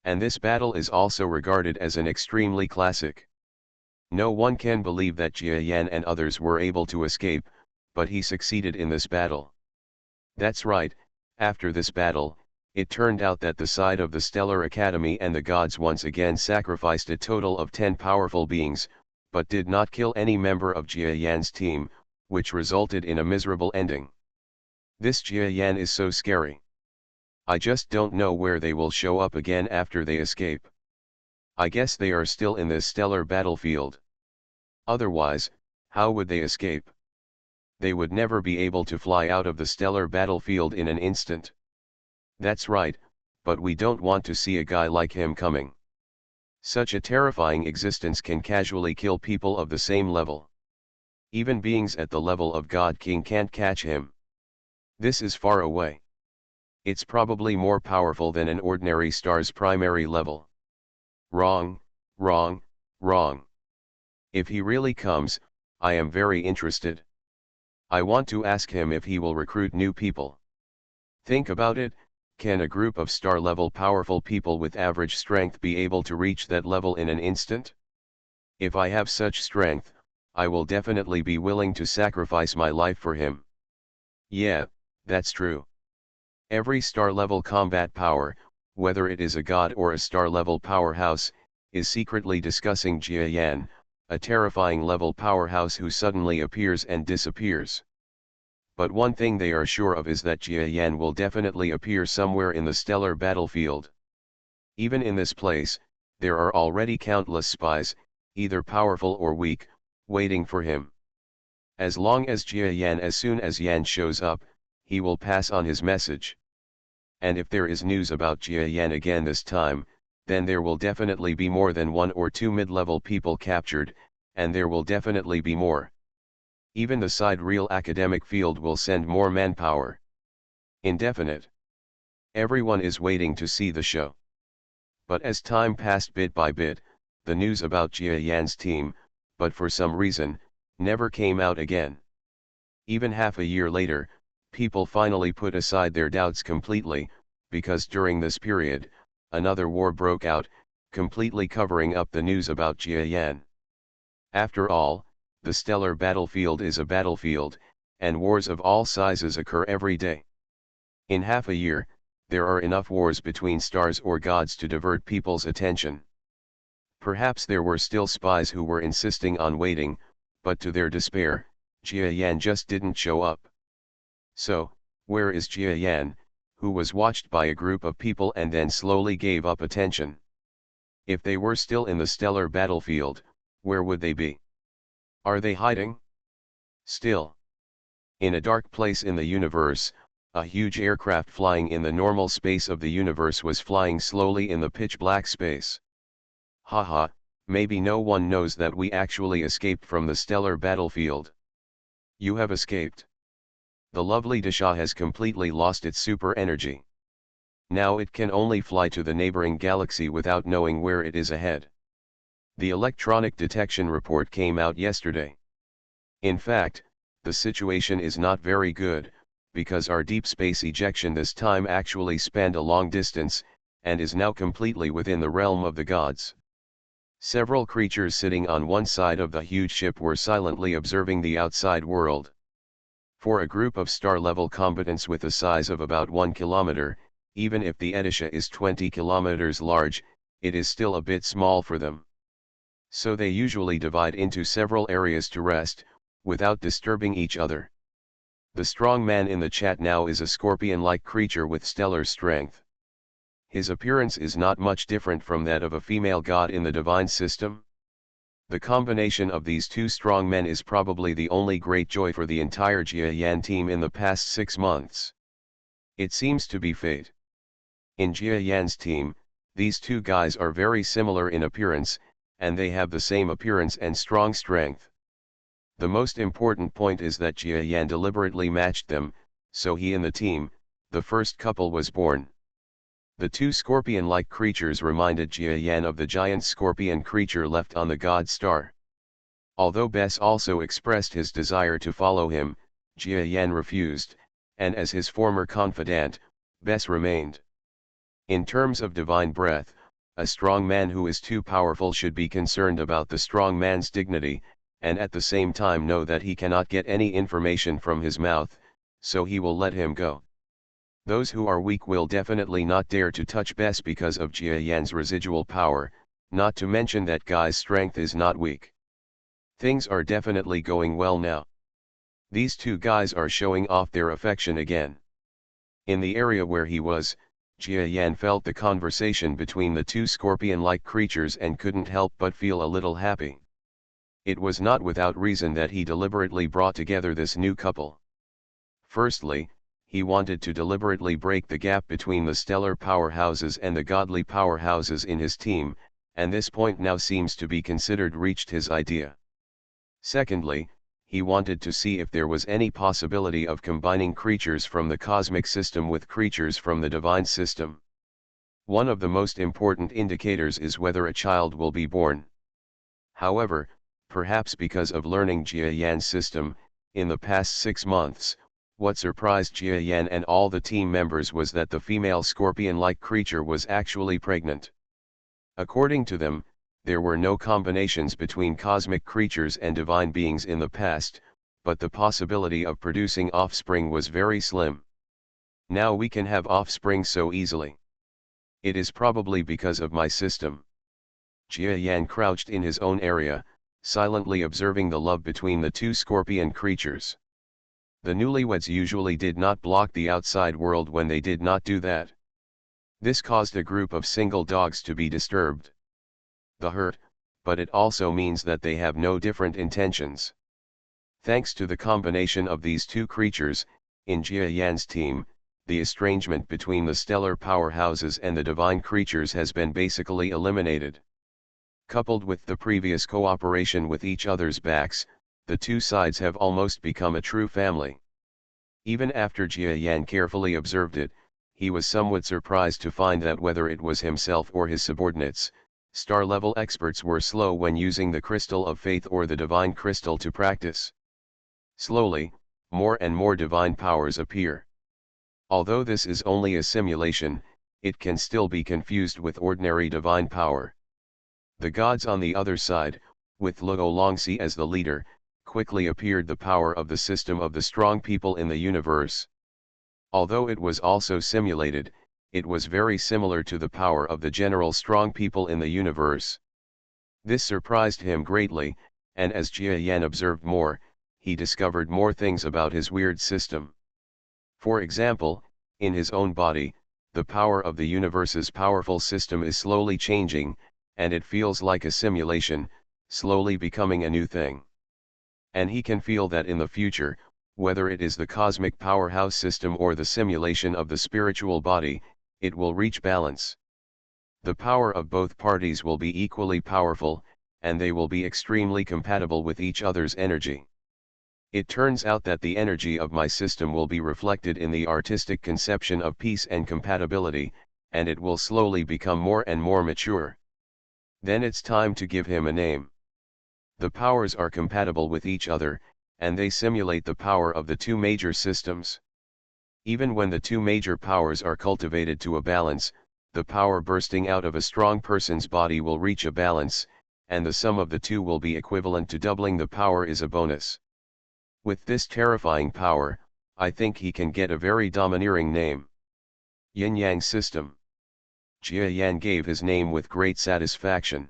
And this battle is also regarded as an extremely classic. No one can believe that Jia Yan and others were able to escape, but he succeeded in this battle. That's right, after this battle, it turned out that the side of the Stellar Academy and the gods once again sacrificed a total of 10 powerful beings, but did not kill any member of Jia Yan's team, which resulted in a miserable ending. This Jia Yan is so scary. I just don't know where they will show up again after they escape. I guess they are still in this stellar battlefield. Otherwise, how would they escape? They would never be able to fly out of the stellar battlefield in an instant. That's right, but we don't want to see a guy like him coming. Such a terrifying existence can casually kill people of the same level. Even beings at the level of God King can't catch him. This is far away. It's probably more powerful than an ordinary star's primary level. Wrong, wrong, wrong. If he really comes, I am very interested. I want to ask him if he will recruit new people. Think about it, can a group of star-level powerful people with average strength be able to reach that level in an instant? If I have such strength, I will definitely be willing to sacrifice my life for him. Yeah, that's true. Every star-level combat power, whether it is a god or a star-level powerhouse, is secretly discussing Jia Yan, a terrifying level powerhouse who suddenly appears and disappears. But one thing they are sure of is that Jia Yan will definitely appear somewhere in the stellar battlefield. Even in this place, there are already countless spies, either powerful or weak, waiting for him. As long as as soon as Yan shows up, he will pass on his message. And if there is news about Jia Yan again this time, then there will definitely be more than 1 or 2 mid-level people captured, and there will definitely be more. Even the sidereal academic field will send more manpower. Indefinite. Everyone is waiting to see the show. But as time passed bit by bit, the news about Jia Yan's team, but for some reason, never came out again. Even half a year later, people finally put aside their doubts completely, because during this period, another war broke out, completely covering up the news about Jia Yan. After all, the stellar battlefield is a battlefield, and wars of all sizes occur every day. In half a year, there are enough wars between stars or gods to divert people's attention. Perhaps there were still spies who were insisting on waiting, but to their despair, Jia Yan just didn't show up. So, where is Jia Yan, who was watched by a group of people and then slowly gave up attention? If they were still in the stellar battlefield, where would they be? Are they hiding? Still. In a dark place in the universe, a huge aircraft flying in the normal space of the universe was flying slowly in the pitch-black space. Haha, maybe no one knows that we actually escaped from the stellar battlefield. You have escaped. The lovely Disha has completely lost its super energy. Now it can only fly to the neighboring galaxy without knowing where it is ahead. The electronic detection report came out yesterday. In fact, the situation is not very good, because our deep space ejection this time actually spanned a long distance, and is now completely within the realm of the gods. Several creatures sitting on one side of the huge ship were silently observing the outside world. For a group of star-level combatants with a size of about 1 kilometer, even if the Edisha is 20 kilometers large, it is still a bit small for them. So they usually divide into several areas to rest, without disturbing each other. The strong man in the chat now is a scorpion-like creature with stellar strength. His appearance is not much different from that of a female god in the divine system. The combination of these two strong men is probably the only great joy for the entire Jia Yan team in the past 6 months. It seems to be fate. In Jia Yan's team, these two guys are very similar in appearance, and they have the same appearance and strong strength. The most important point is that Jia Yan deliberately matched them, so he and the team, the first couple, was born. The two scorpion-like creatures reminded Jia Yan of the giant scorpion creature left on the God Star. Although Bess also expressed his desire to follow him, Jia Yan refused, and as his former confidant, Bess remained. In terms of divine breath, a strong man who is too powerful should be concerned about the strong man's dignity, and at the same time know that he cannot get any information from his mouth, so he will let him go. Those who are weak will definitely not dare to touch Bess because of Jia Yan's residual power, not to mention that guy's strength is not weak. Things are definitely going well now. These two guys are showing off their affection again. In the area where he was, Jia Yan felt the conversation between the two scorpion-like creatures and couldn't help but feel a little happy. It was not without reason that he deliberately brought together this new couple. Firstly, he wanted to deliberately break the gap between the stellar powerhouses and the godly powerhouses in his team, and this point now seems to be considered reached his idea. Secondly, he wanted to see if there was any possibility of combining creatures from the cosmic system with creatures from the divine system. One of the most important indicators is whether a child will be born. However, perhaps because of learning Jia Yan's system, in the past 6 months, what surprised Jia Yan and all the team members was that the female scorpion-like creature was actually pregnant. According to them, there were no combinations between cosmic creatures and divine beings in the past, but the possibility of producing offspring was very slim. Now we can have offspring so easily. It is probably because of my system. Jia Yan crouched in his own area, silently observing the love between the two scorpion creatures. The newlyweds usually did not block the outside world when they did not do that. This caused a group of single dogs to be disturbed. The hurt, but it also means that they have no different intentions. Thanks to the combination of these two creatures, in Jia Yan's team, the estrangement between the stellar powerhouses and the divine creatures has been basically eliminated. Coupled with the previous cooperation with each other's backs, the two sides have almost become a true family. Even after Jia Yan carefully observed it, he was somewhat surprised to find that whether it was himself or his subordinates, star-level experts were slow when using the crystal of faith or the divine crystal to practice. Slowly, more and more divine powers appear. Although this is only a simulation, it can still be confused with ordinary divine power. The gods on the other side, with Luo Longxi as the leader, quickly appeared the power of the system of the strong people in the universe. Although it was also simulated, it was very similar to the power of the general strong people in the universe. This surprised him greatly, and as Jia Yan observed more, he discovered more things about his weird system. For example, in his own body, the power of the universe's powerful system is slowly changing, and it feels like a simulation, slowly becoming a new thing. And he can feel that in the future, whether it is the cosmic powerhouse system or the simulation of the spiritual body, it will reach balance. The power of both parties will be equally powerful, and they will be extremely compatible with each other's energy. It turns out that the energy of my system will be reflected in the artistic conception of peace and compatibility, and it will slowly become more and more mature. Then it's time to give him a name. The powers are compatible with each other, and they simulate the power of the two major systems. Even when the two major powers are cultivated to a balance, the power bursting out of a strong person's body will reach a balance, and the sum of the two will be equivalent to doubling the power is a bonus. With this terrifying power, I think he can get a very domineering name. Yin-Yang System. Jia Yan gave his name with great satisfaction.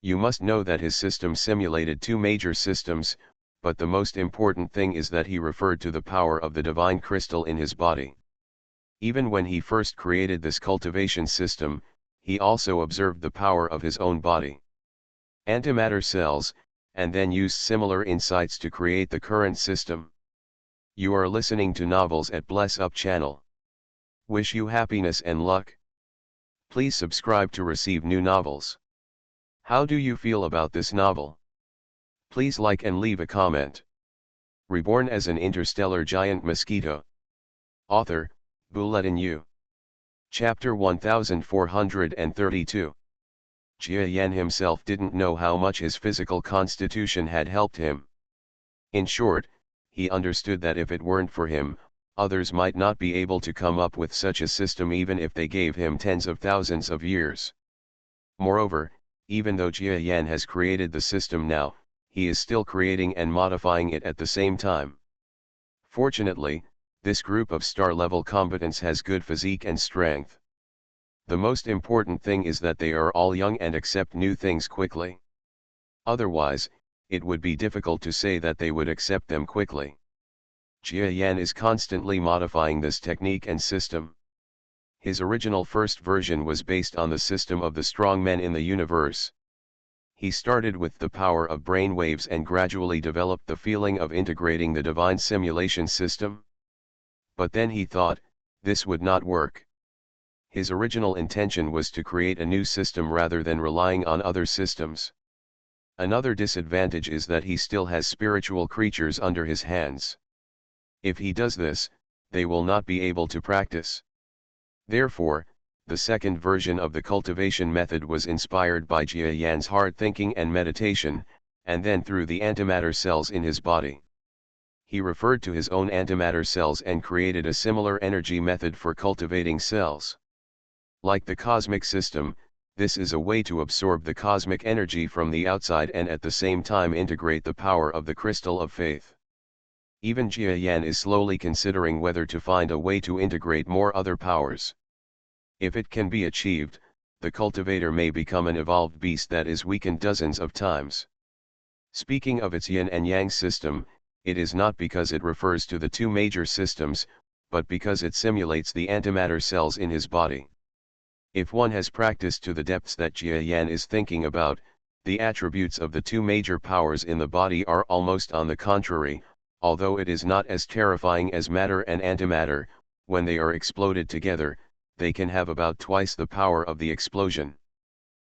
You must know that his system simulated two major systems, but the most important thing is that he referred to the power of the divine crystal in his body. Even when he first created this cultivation system, he also observed the power of his own body. Antimatter cells, and then used similar insights to create the current system. You are listening to Novels at Bless Up channel. Wish you happiness and luck. Please subscribe to receive new novels. How do you feel about this novel? Please like and leave a comment. Reborn as an interstellar giant mosquito. Author, Bulletin U. Chapter 1432. Jia Yan himself didn't know how much his physical constitution had helped him. In short, he understood that if it weren't for him, others might not be able to come up with such a system even if they gave him tens of thousands of years. Moreover, even though Jia Yan has created the system now, he is still creating and modifying it at the same time. Fortunately, this group of star-level combatants has good physique and strength. The most important thing is that they are all young and accept new things quickly. Otherwise, it would be difficult to say that they would accept them quickly. Jia Yan is constantly modifying this technique and system. His original first version was based on the system of the strong men in the universe. He started with the power of brain waves and gradually developed the feeling of integrating the divine simulation system. But then he thought, this would not work. His original intention was to create a new system rather than relying on other systems. Another disadvantage is that he still has spiritual creatures under his hands. If he does this, they will not be able to practice. Therefore, the second version of the cultivation method was inspired by Jia Yan's hard thinking and meditation, and then through the antimatter cells in his body. He referred to his own antimatter cells and created a similar energy method for cultivating cells. Like the cosmic system, this is a way to absorb the cosmic energy from the outside and at the same time integrate the power of the crystal of faith. Even Jia Yan is slowly considering whether to find a way to integrate more other powers. If it can be achieved, the cultivator may become an evolved beast that is weakened dozens of times. Speaking of its yin and yang system, it is not because it refers to the two major systems, but because it simulates the antimatter cells in his body. If one has practiced to the depths that Jia Yan is thinking about, the attributes of the two major powers in the body are almost on the contrary. Although it is not as terrifying as matter and antimatter, when they are exploded together, they can have about twice the power of the explosion.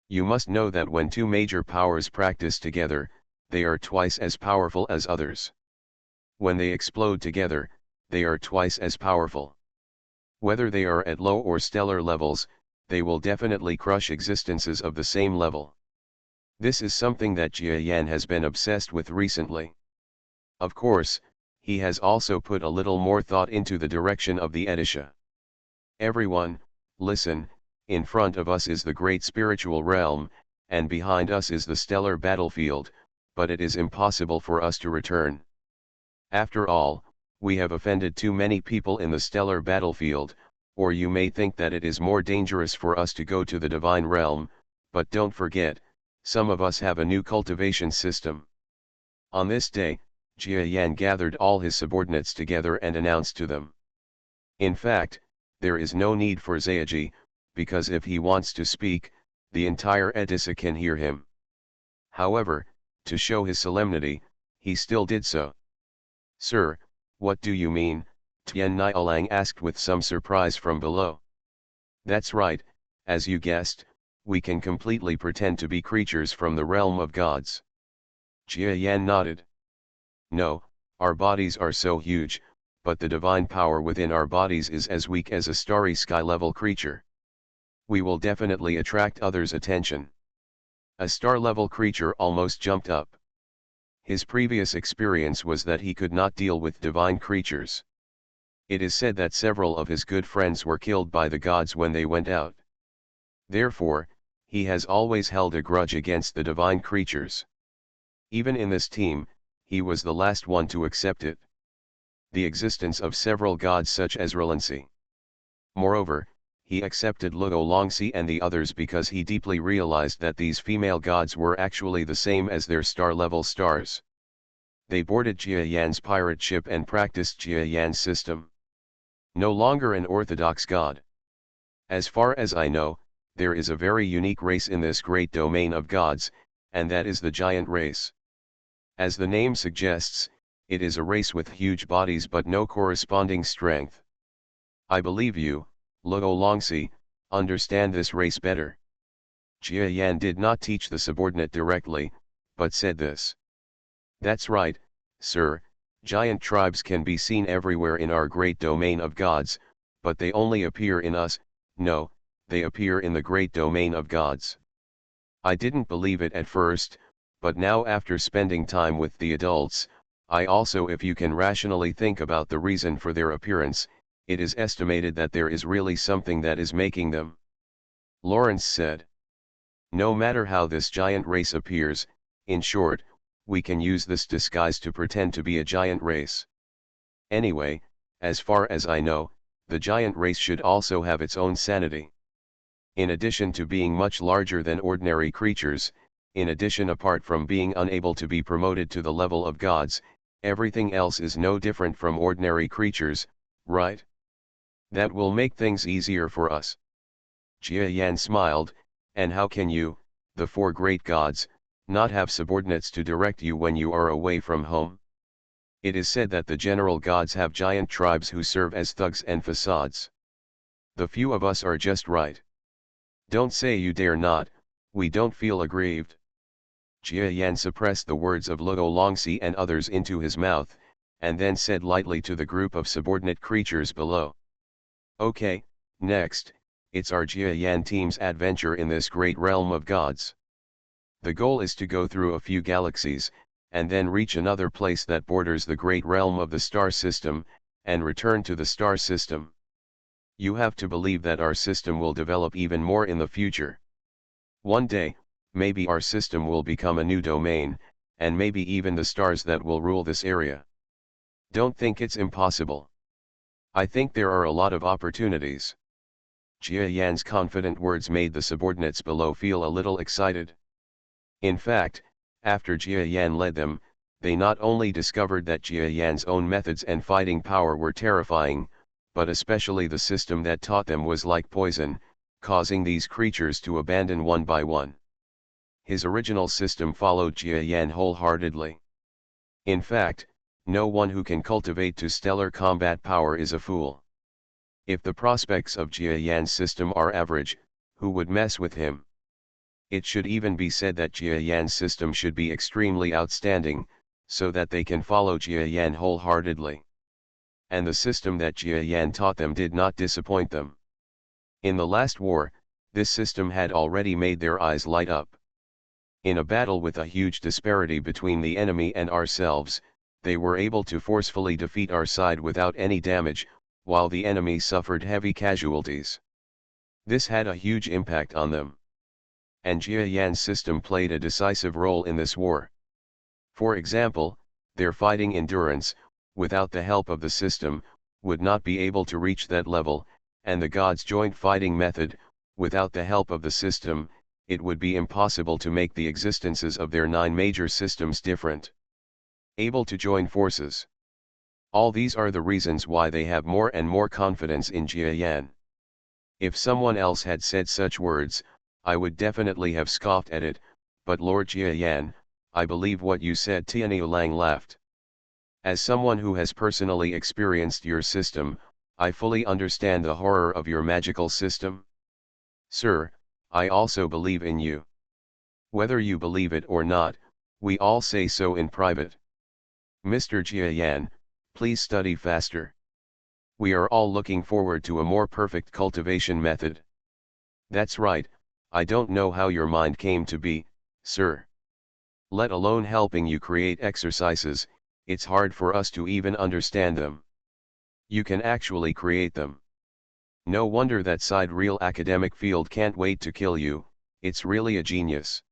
You must know that when two major powers practice together, they are twice as powerful as others. When they explode together, they are twice as powerful. Whether they are at low or stellar levels, they will definitely crush existences of the same level. This is something that Jia Yan has been obsessed with recently. Of course, he has also put a little more thought into the direction of the Edisha. Everyone, listen, in front of us is the great spiritual realm, and behind us is the stellar battlefield, but it is impossible for us to return. After all, we have offended too many people in the stellar battlefield, or you may think that it is more dangerous for us to go to the divine realm, but don't forget, some of us have a new cultivation system. On this day, Jia Yan gathered all his subordinates together and announced to them. In fact, there is no need for Zayaji, because if he wants to speak, the entire Edissa can hear him. However, to show his solemnity, he still did so. Sir, what do you mean? Tian Nialang asked with some surprise from below. That's right, as you guessed, we can completely pretend to be creatures from the realm of gods. Jia Yan nodded. No, our bodies are so huge, but the divine power within our bodies is as weak as a starry sky-level creature. We will definitely attract others' attention. A star-level creature almost jumped up. His previous experience was that he could not deal with divine creatures. It is said that several of his good friends were killed by the gods when they went out. Therefore, he has always held a grudge against the divine creatures. Even in this team, he was the last one to accept it. The existence of several gods such as Relancy. Moreover, he accepted Luo Longxi and the others because he deeply realized that these female gods were actually the same as their star-level stars. They boarded Jia Yan's pirate ship and practiced Jia Yan's system. No longer an orthodox god. As far as I know, there is a very unique race in this great domain of gods, and that is the giant race. As the name suggests, it is a race with huge bodies but no corresponding strength. I believe you, Luo Longxi, understand this race better. Jia Yan did not teach the subordinate directly, but said this. That's right, sir, giant tribes can be seen everywhere in our great domain of gods, but they only appear in us, no, they appear in the great domain of gods. I didn't believe it at first, but now after spending time with the adults, I also if you can rationally think about the reason for their appearance, it is estimated that there is really something that is making them. Lawrence said. No matter how this giant race appears, in short, we can use this disguise to pretend to be a giant race. Anyway, as far as I know, the giant race should also have its own sanity. In addition to being much larger than ordinary creatures, in addition apart from being unable to be promoted to the level of gods, everything else is no different from ordinary creatures, right? That will make things easier for us. Jia Yan smiled, and how can you, the four great gods, not have subordinates to direct you when you are away from home? It is said that the general gods have giant tribes who serve as thugs and facades. The few of us are just right. Don't say you dare not, we don't feel aggrieved. Jia Yan suppressed the words of Luo Longxi and others into his mouth, and then said lightly to the group of subordinate creatures below. Okay, next, it's our Jia Yan team's adventure in this great realm of gods. The goal is to go through a few galaxies, and then reach another place that borders the great realm of the star system, and return to the star system. You have to believe that our system will develop even more in the future. One day, maybe our system will become a new domain, and maybe even the stars that will rule this area. Don't think it's impossible. I think there are a lot of opportunities. Jia Yan's confident words made the subordinates below feel a little excited. In fact, after Jia Yan led them, they not only discovered that Jia Yan's own methods and fighting power were terrifying, but especially the system that taught them was like poison, causing these creatures to abandon one by one. His original system followed Jia Yan wholeheartedly. In fact, no one who can cultivate to stellar combat power is a fool. If the prospects of Jia Yan's system are average, who would mess with him? It should even be said that Jia Yan's system should be extremely outstanding, so that they can follow Jia Yan wholeheartedly. And the system that Jia Yan taught them did not disappoint them. In the last war, this system had already made their eyes light up. In a battle with a huge disparity between the enemy and ourselves, they were able to forcefully defeat our side without any damage, while the enemy suffered heavy casualties. This had a huge impact on them. And Jia Yan's system played a decisive role in this war. For example, their fighting endurance, without the help of the system, would not be able to reach that level, and the gods' joint fighting method, without the help of the system, it would be impossible to make the existences of their 9 major systems different. Able to join forces. All these are the reasons why they have more and more confidence in Jia Yan. If someone else had said such words, I would definitely have scoffed at it, but Lord Jia Yan, I believe what you said. Tianyu Lang laughed. As someone who has personally experienced your system, I fully understand the horror of your magical system. Sir, I also believe in you. Whether you believe it or not, we all say so in private. Mr. Jia Yan, please study faster. We are all looking forward to a more perfect cultivation method. That's right, I don't know how your mind came to be, sir. Let alone helping you create exercises, it's hard for us to even understand them. You can actually create them. No wonder that sidereal academic field can't wait to kill you, it's really a genius.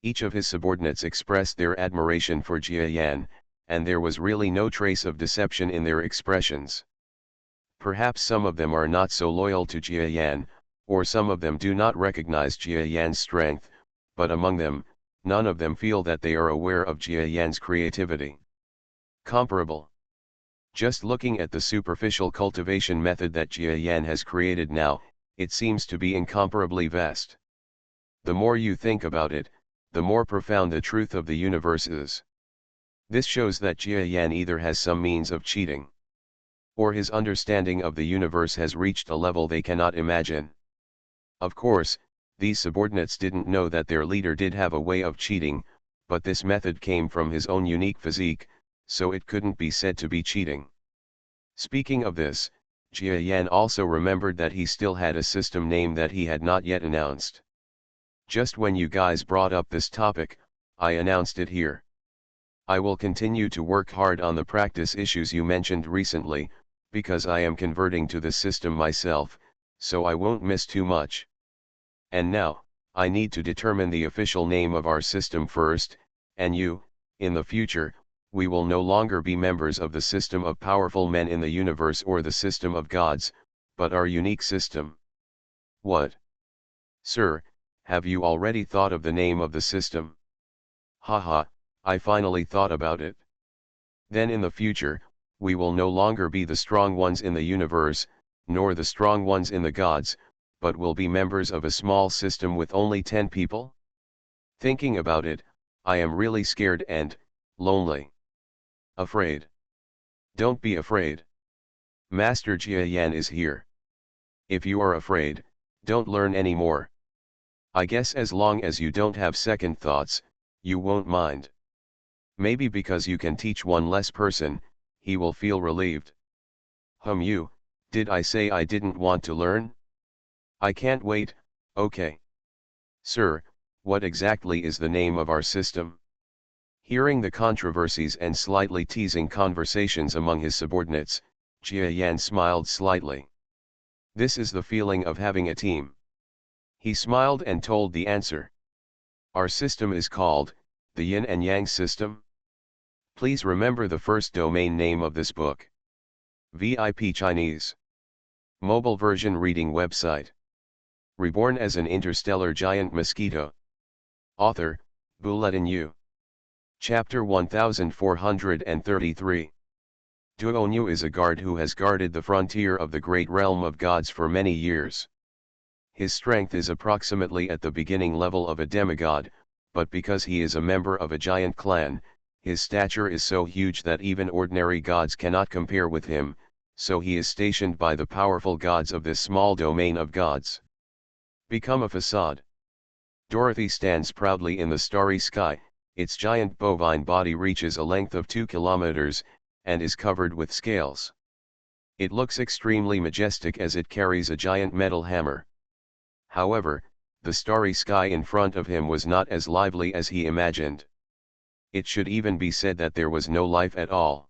Each of his subordinates expressed their admiration for Jia Yan, and there was really no trace of deception in their expressions. Perhaps some of them are not so loyal to Jia Yan, or some of them do not recognize Jia Yan's strength, but among them, none of them feel that they are aware of Jia Yan's creativity. Comparable. Just looking at the superficial cultivation method that Jia Yan has created now, it seems to be incomparably vast. The more you think about it, the more profound the truth of the universe is. This shows that Jia Yan either has some means of cheating, or his understanding of the universe has reached a level they cannot imagine. Of course, these subordinates didn't know that their leader did have a way of cheating, but this method came from his own unique physique, so it couldn't be said to be cheating. Speaking of this, Jia Yan also remembered that he still had a system name that he had not yet announced. Just when you guys brought up this topic, I announced it here. I will continue to work hard on the practice issues you mentioned recently, because I am converting to the system myself, so I won't miss too much. And now, I need to determine the official name of our system first, and you, in the future, we will no longer be members of the system of powerful men in the universe or the system of gods, but our unique system. What? Sir, have you already thought of the name of the system? Haha, I finally thought about it. Then in the future, we will no longer be the strong ones in the universe, nor the strong ones in the gods, but will be members of a small system with only 10 people? Thinking about it, I am really scared and lonely. Afraid. Don't be afraid. Master Jia Yan is here. If you are afraid, don't learn anymore. I guess as long as you don't have second thoughts, you won't mind. Maybe because you can teach one less person, he will feel relieved. Did I say I didn't want to learn? I can't wait, okay. Sir, what exactly is the name of our system? Hearing the controversies and slightly teasing conversations among his subordinates, Jia Yan smiled slightly. This is the feeling of having a team. He smiled and told the answer. Our system is called, the Yin and Yang system. Please remember the first domain name of this book. VIP Chinese. Mobile version reading website. Reborn as an interstellar giant mosquito. Author, Bulletin Yu. Chapter 1433. Duonyu is a guard who has guarded the frontier of the great realm of gods for many years. His strength is approximately at the beginning level of a demigod, but because he is a member of a giant clan, his stature is so huge that even ordinary gods cannot compare with him, so he is stationed by the powerful gods of this small domain of gods. Become a facade. Dorothy stands proudly in the starry sky, its giant bovine body reaches a length of 2 kilometers, and is covered with scales. It looks extremely majestic as it carries a giant metal hammer. However, the starry sky in front of him was not as lively as he imagined. It should even be said that there was no life at all.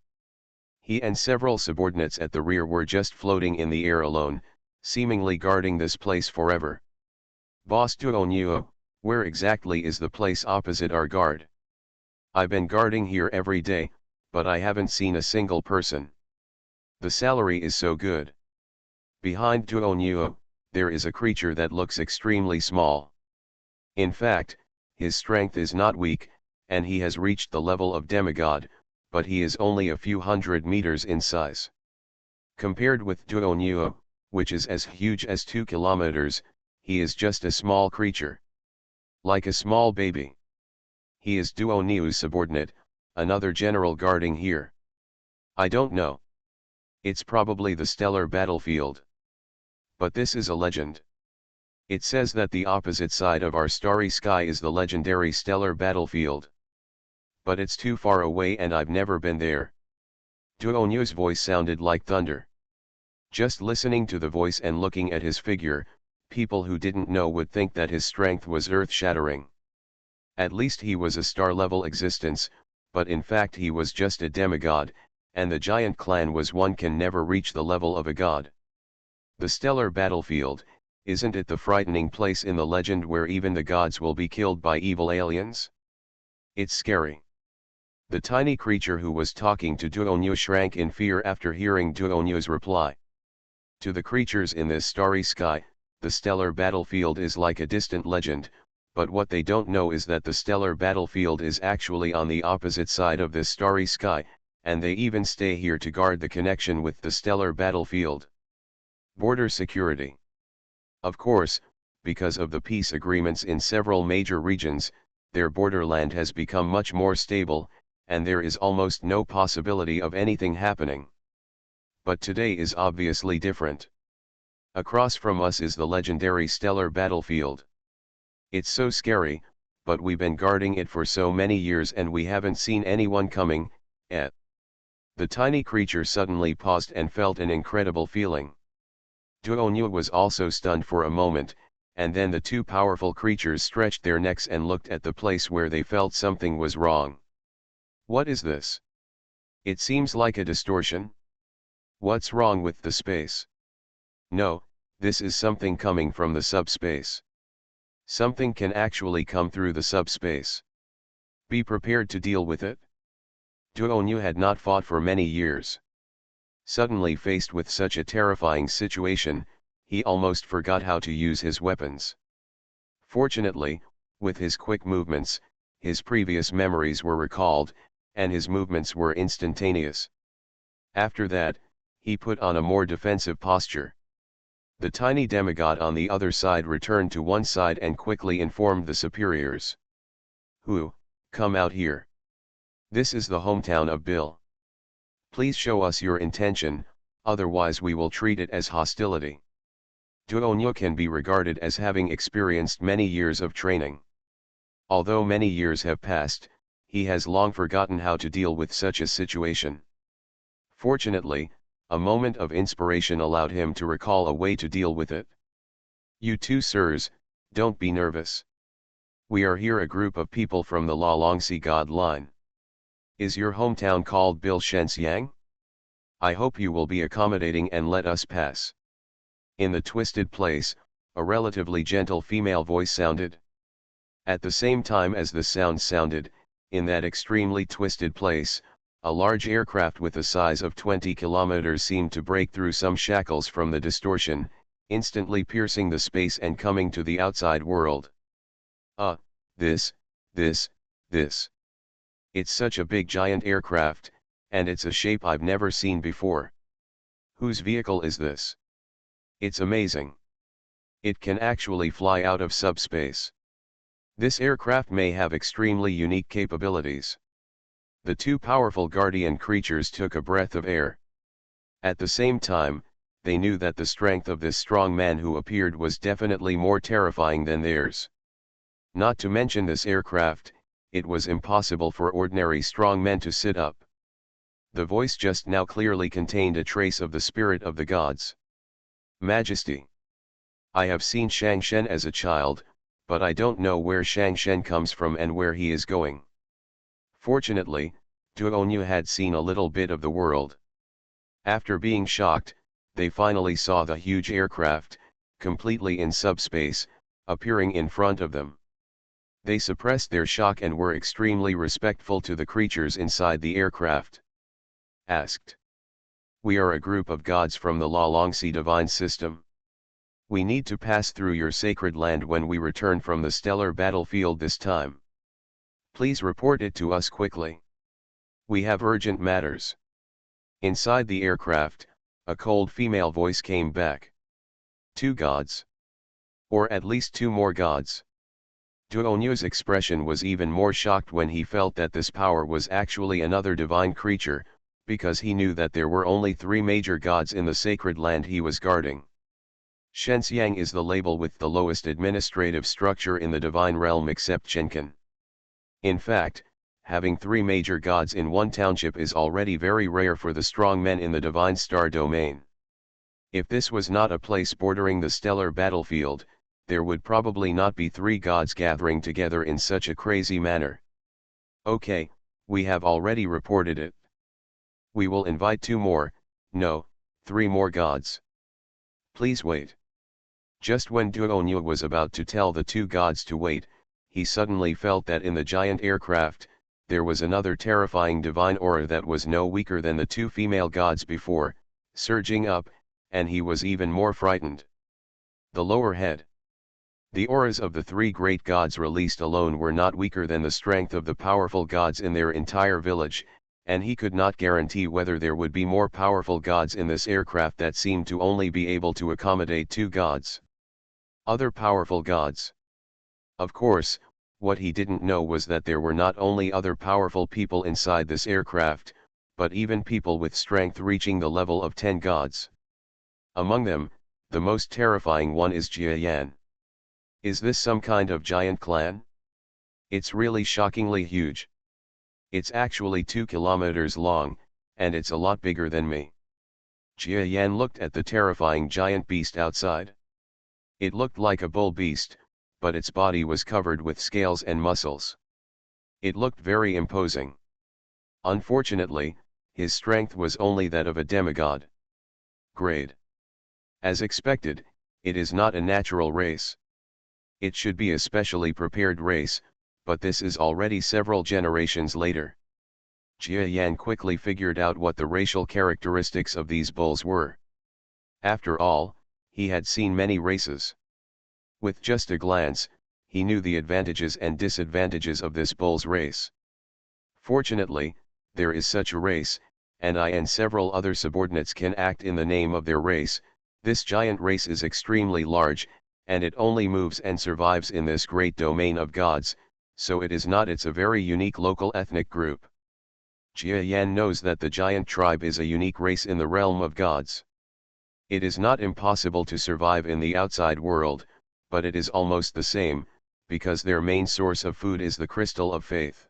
He and several subordinates at the rear were just floating in the air alone, seemingly guarding this place forever. Boss Duonyu, where exactly is the place opposite our guard? I've been guarding here every day, but I haven't seen a single person. The salary is so good. Behind Duonyu, there is a creature that looks extremely small. In fact, his strength is not weak, and he has reached the level of demigod, but he is only a few hundred meters in size. Compared with Duonyu, which is as huge as 2 kilometers, he is just a small creature. Like a small baby. He is Duonyu's subordinate, another general guarding here. I don't know. It's probably the stellar battlefield. But this is a legend. It says that the opposite side of our starry sky is the legendary stellar battlefield. But it's too far away and I've never been there. Duonyu's voice sounded like thunder. Just listening to the voice and looking at his figure, people who didn't know would think that his strength was earth-shattering. At least he was a star-level existence, but in fact he was just a demigod, and the giant clan was one can never reach the level of a god. The stellar battlefield, isn't it the frightening place in the legend where even the gods will be killed by evil aliens? It's scary. The tiny creature who was talking to Duonyu shrank in fear after hearing Duonyu's reply. To the creatures in this starry sky, the stellar battlefield is like a distant legend, but what they don't know is that the stellar battlefield is actually on the opposite side of this starry sky, and they even stay here to guard the connection with the stellar battlefield. Border security. Of course, because of the peace agreements in several major regions, their borderland has become much more stable, and there is almost no possibility of anything happening. But today is obviously different. Across from us is the legendary stellar battlefield. It's so scary, but we've been guarding it for so many years and we haven't seen anyone coming, yet. The tiny creature suddenly paused and felt an incredible feeling. Duonyu was also stunned for a moment, and then the two powerful creatures stretched their necks and looked at the place where they felt something was wrong. What is this? It seems like a distortion. What's wrong with the space? No, this is something coming from the subspace. Something can actually come through the subspace. Be prepared to deal with it. Duonyu had not fought for many years. Suddenly faced with such a terrifying situation, he almost forgot how to use his weapons. Fortunately, with his quick movements, his previous memories were recalled, and his movements were instantaneous. After that, he put on a more defensive posture. The tiny demigod on the other side returned to one side and quickly informed the superiors. "Who, come out here. This is the hometown of Bill. Please show us your intention, otherwise we will treat it as hostility." Duonyu can be regarded as having experienced many years of training. Although many years have passed, he has long forgotten how to deal with such a situation. Fortunately, a moment of inspiration allowed him to recall a way to deal with it. "You two sirs, don't be nervous. We are here a group of people from the La Longxi God line. Is your hometown called Bil Shenxiang? I hope you will be accommodating and let us pass." In the twisted place, a relatively gentle female voice sounded. At the same time as the sound sounded, in that extremely twisted place, a large aircraft with a size of 20 kilometers seemed to break through some shackles from the distortion, instantly piercing the space and coming to the outside world. This. It's such a big giant aircraft, and it's a shape I've never seen before. Whose vehicle is this? It's amazing. It can actually fly out of subspace. This aircraft may have extremely unique capabilities. The two powerful guardian creatures took a breath of air. At the same time, they knew that the strength of this strong man who appeared was definitely more terrifying than theirs. Not to mention this aircraft, it was impossible for ordinary strong men to sit up. The voice just now clearly contained a trace of the spirit of the gods. "Majesty. I have seen Shang Shen as a child, but I don't know where Shang Shen comes from and where he is going." Fortunately, Duonyu had seen a little bit of the world. After being shocked, they finally saw the huge aircraft, completely in subspace, appearing in front of them. They suppressed their shock and were extremely respectful to the creatures inside the aircraft. Asked. "We are a group of gods from the La Longxi divine system. We need to pass through your sacred land when we return from the stellar battlefield this time. Please report it to us quickly. We have urgent matters." Inside the aircraft, a cold female voice came back. "Two gods. Or at least two more gods." Duonyu's expression was even more shocked when he felt that this power was actually another divine creature, because he knew that there were only three major gods in the sacred land he was guarding. Shenxiang is the label with the lowest administrative structure in the divine realm except Shenkan. In fact, having three major gods in one township is already very rare for the strong men in the divine star domain. If this was not a place bordering the stellar battlefield, there would probably not be three gods gathering together in such a crazy manner. "Okay, we have already reported it. We will invite two more, no, three more gods. Please wait." Just when Duonyu was about to tell the two gods to wait, he suddenly felt that in the giant aircraft, there was another terrifying divine aura that was no weaker than the two female gods before, surging up, and he was even more frightened. The lower head. The auras of the three great gods released alone were not weaker than the strength of the powerful gods in their entire village, and he could not guarantee whether there would be more powerful gods in this aircraft that seemed to only be able to accommodate two gods. Other powerful gods. Of course, what he didn't know was that there were not only other powerful people inside this aircraft, but even people with strength reaching the level of 10 gods. Among them, the most terrifying one is Jiayan. Is this some kind of giant clan? It's really shockingly huge. It's actually 2 kilometers long, and it's a lot bigger than me. Jiayan looked at the terrifying giant beast outside. It looked like a bull beast, but its body was covered with scales and muscles. It looked very imposing. Unfortunately, his strength was only that of a demigod. Grade. As expected, it is not a natural race. It should be a specially prepared race, but this is already several generations later. Jiayan quickly figured out what the racial characteristics of these bulls were. After all, he had seen many races. With just a glance, he knew the advantages and disadvantages of this bull's race. Fortunately, there is such a race, and I and several other subordinates can act in the name of their race. This giant race is extremely large, and it only moves and survives in this great domain of gods, so it's a very unique local ethnic group. Jiayan knows that the giant tribe is a unique race in the realm of gods. It is not impossible to survive in the outside world, but it is almost the same, because their main source of food is the crystal of faith.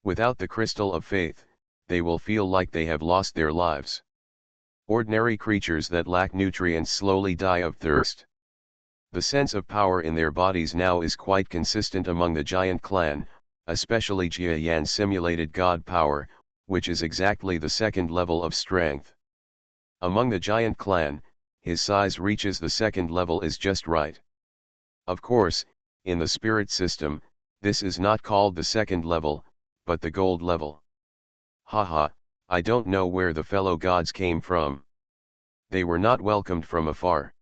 Without the crystal of faith, they will feel like they have lost their lives. Ordinary creatures that lack nutrients slowly die of thirst. The sense of power in their bodies now is quite consistent among the giant clan, especially Jiayan's simulated god power, which is exactly the second level of strength. Among the giant clan, his size reaches the second level is just right. Of course, in the spirit system, this is not called the second level, but the gold level. Haha, I don't know where the fellow gods came from. They were not welcomed from afar.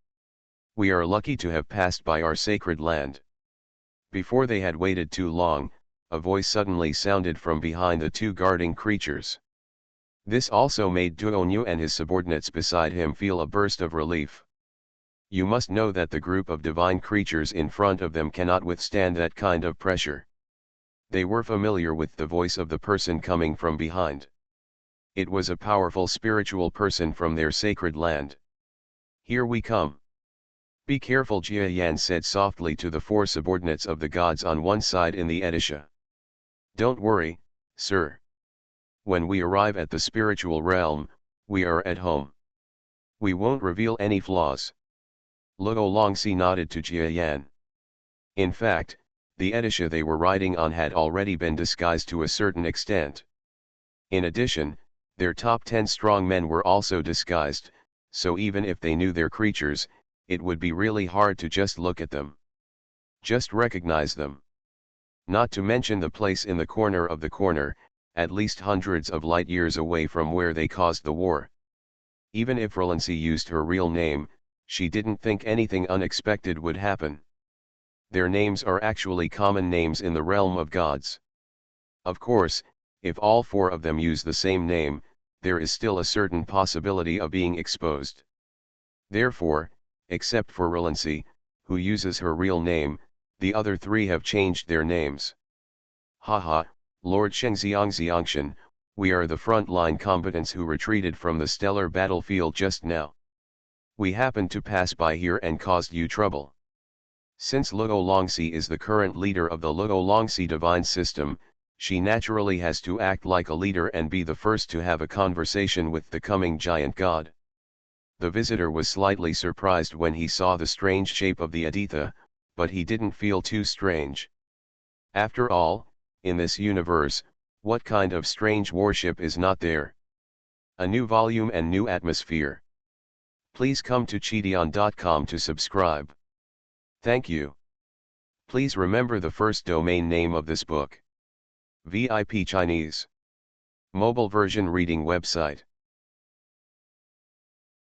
We are lucky to have passed by our sacred land. Before they had waited too long, a voice suddenly sounded from behind the 2 guarding creatures. This also made Duonyu and his subordinates beside him feel a burst of relief. You must know that the group of divine creatures in front of them cannot withstand that kind of pressure. They were familiar with the voice of the person coming from behind. It was a powerful spiritual person from their sacred land. Here we come. Be careful, Jiayan said softly to the 4 subordinates of the gods on one side in the Edisha. Don't worry, sir. When we arrive at the spiritual realm, we are at home. We won't reveal any flaws. Luo Longxi nodded to Jiayan. In fact, the Edisha they were riding on had already been disguised to a certain extent. In addition, their top 10 strong men were also disguised, so even if they knew their creatures, it would be really hard to just look at them. Just recognize them. Not to mention the place in the corner of the corner, at least hundreds of light years away from where they caused the war. Even if Relancy used her real name, she didn't think anything unexpected would happen. Their names are actually common names in the realm of gods. Of course, if all 4 of them use the same name, there is still a certain possibility of being exposed. Therefore, except for Relancy, who uses her real name, the other 3 have changed their names. Haha, Lord Shengxiangxiangshan, we are the front-line combatants who retreated from the stellar battlefield just now. We happened to pass by here and caused you trouble. Since Luo Longxi is the current leader of the Luo Longxi divine system, she naturally has to act like a leader and be the first to have a conversation with the coming giant god. The visitor was slightly surprised when he saw the strange shape of the Aditha, but he didn't feel too strange. After all, in this universe, what kind of strange worship is not there? A new volume and new atmosphere. Please come to Cheeteon.com to subscribe. Thank you. Please remember the first domain name of this book. VIP Chinese. Mobile version reading website.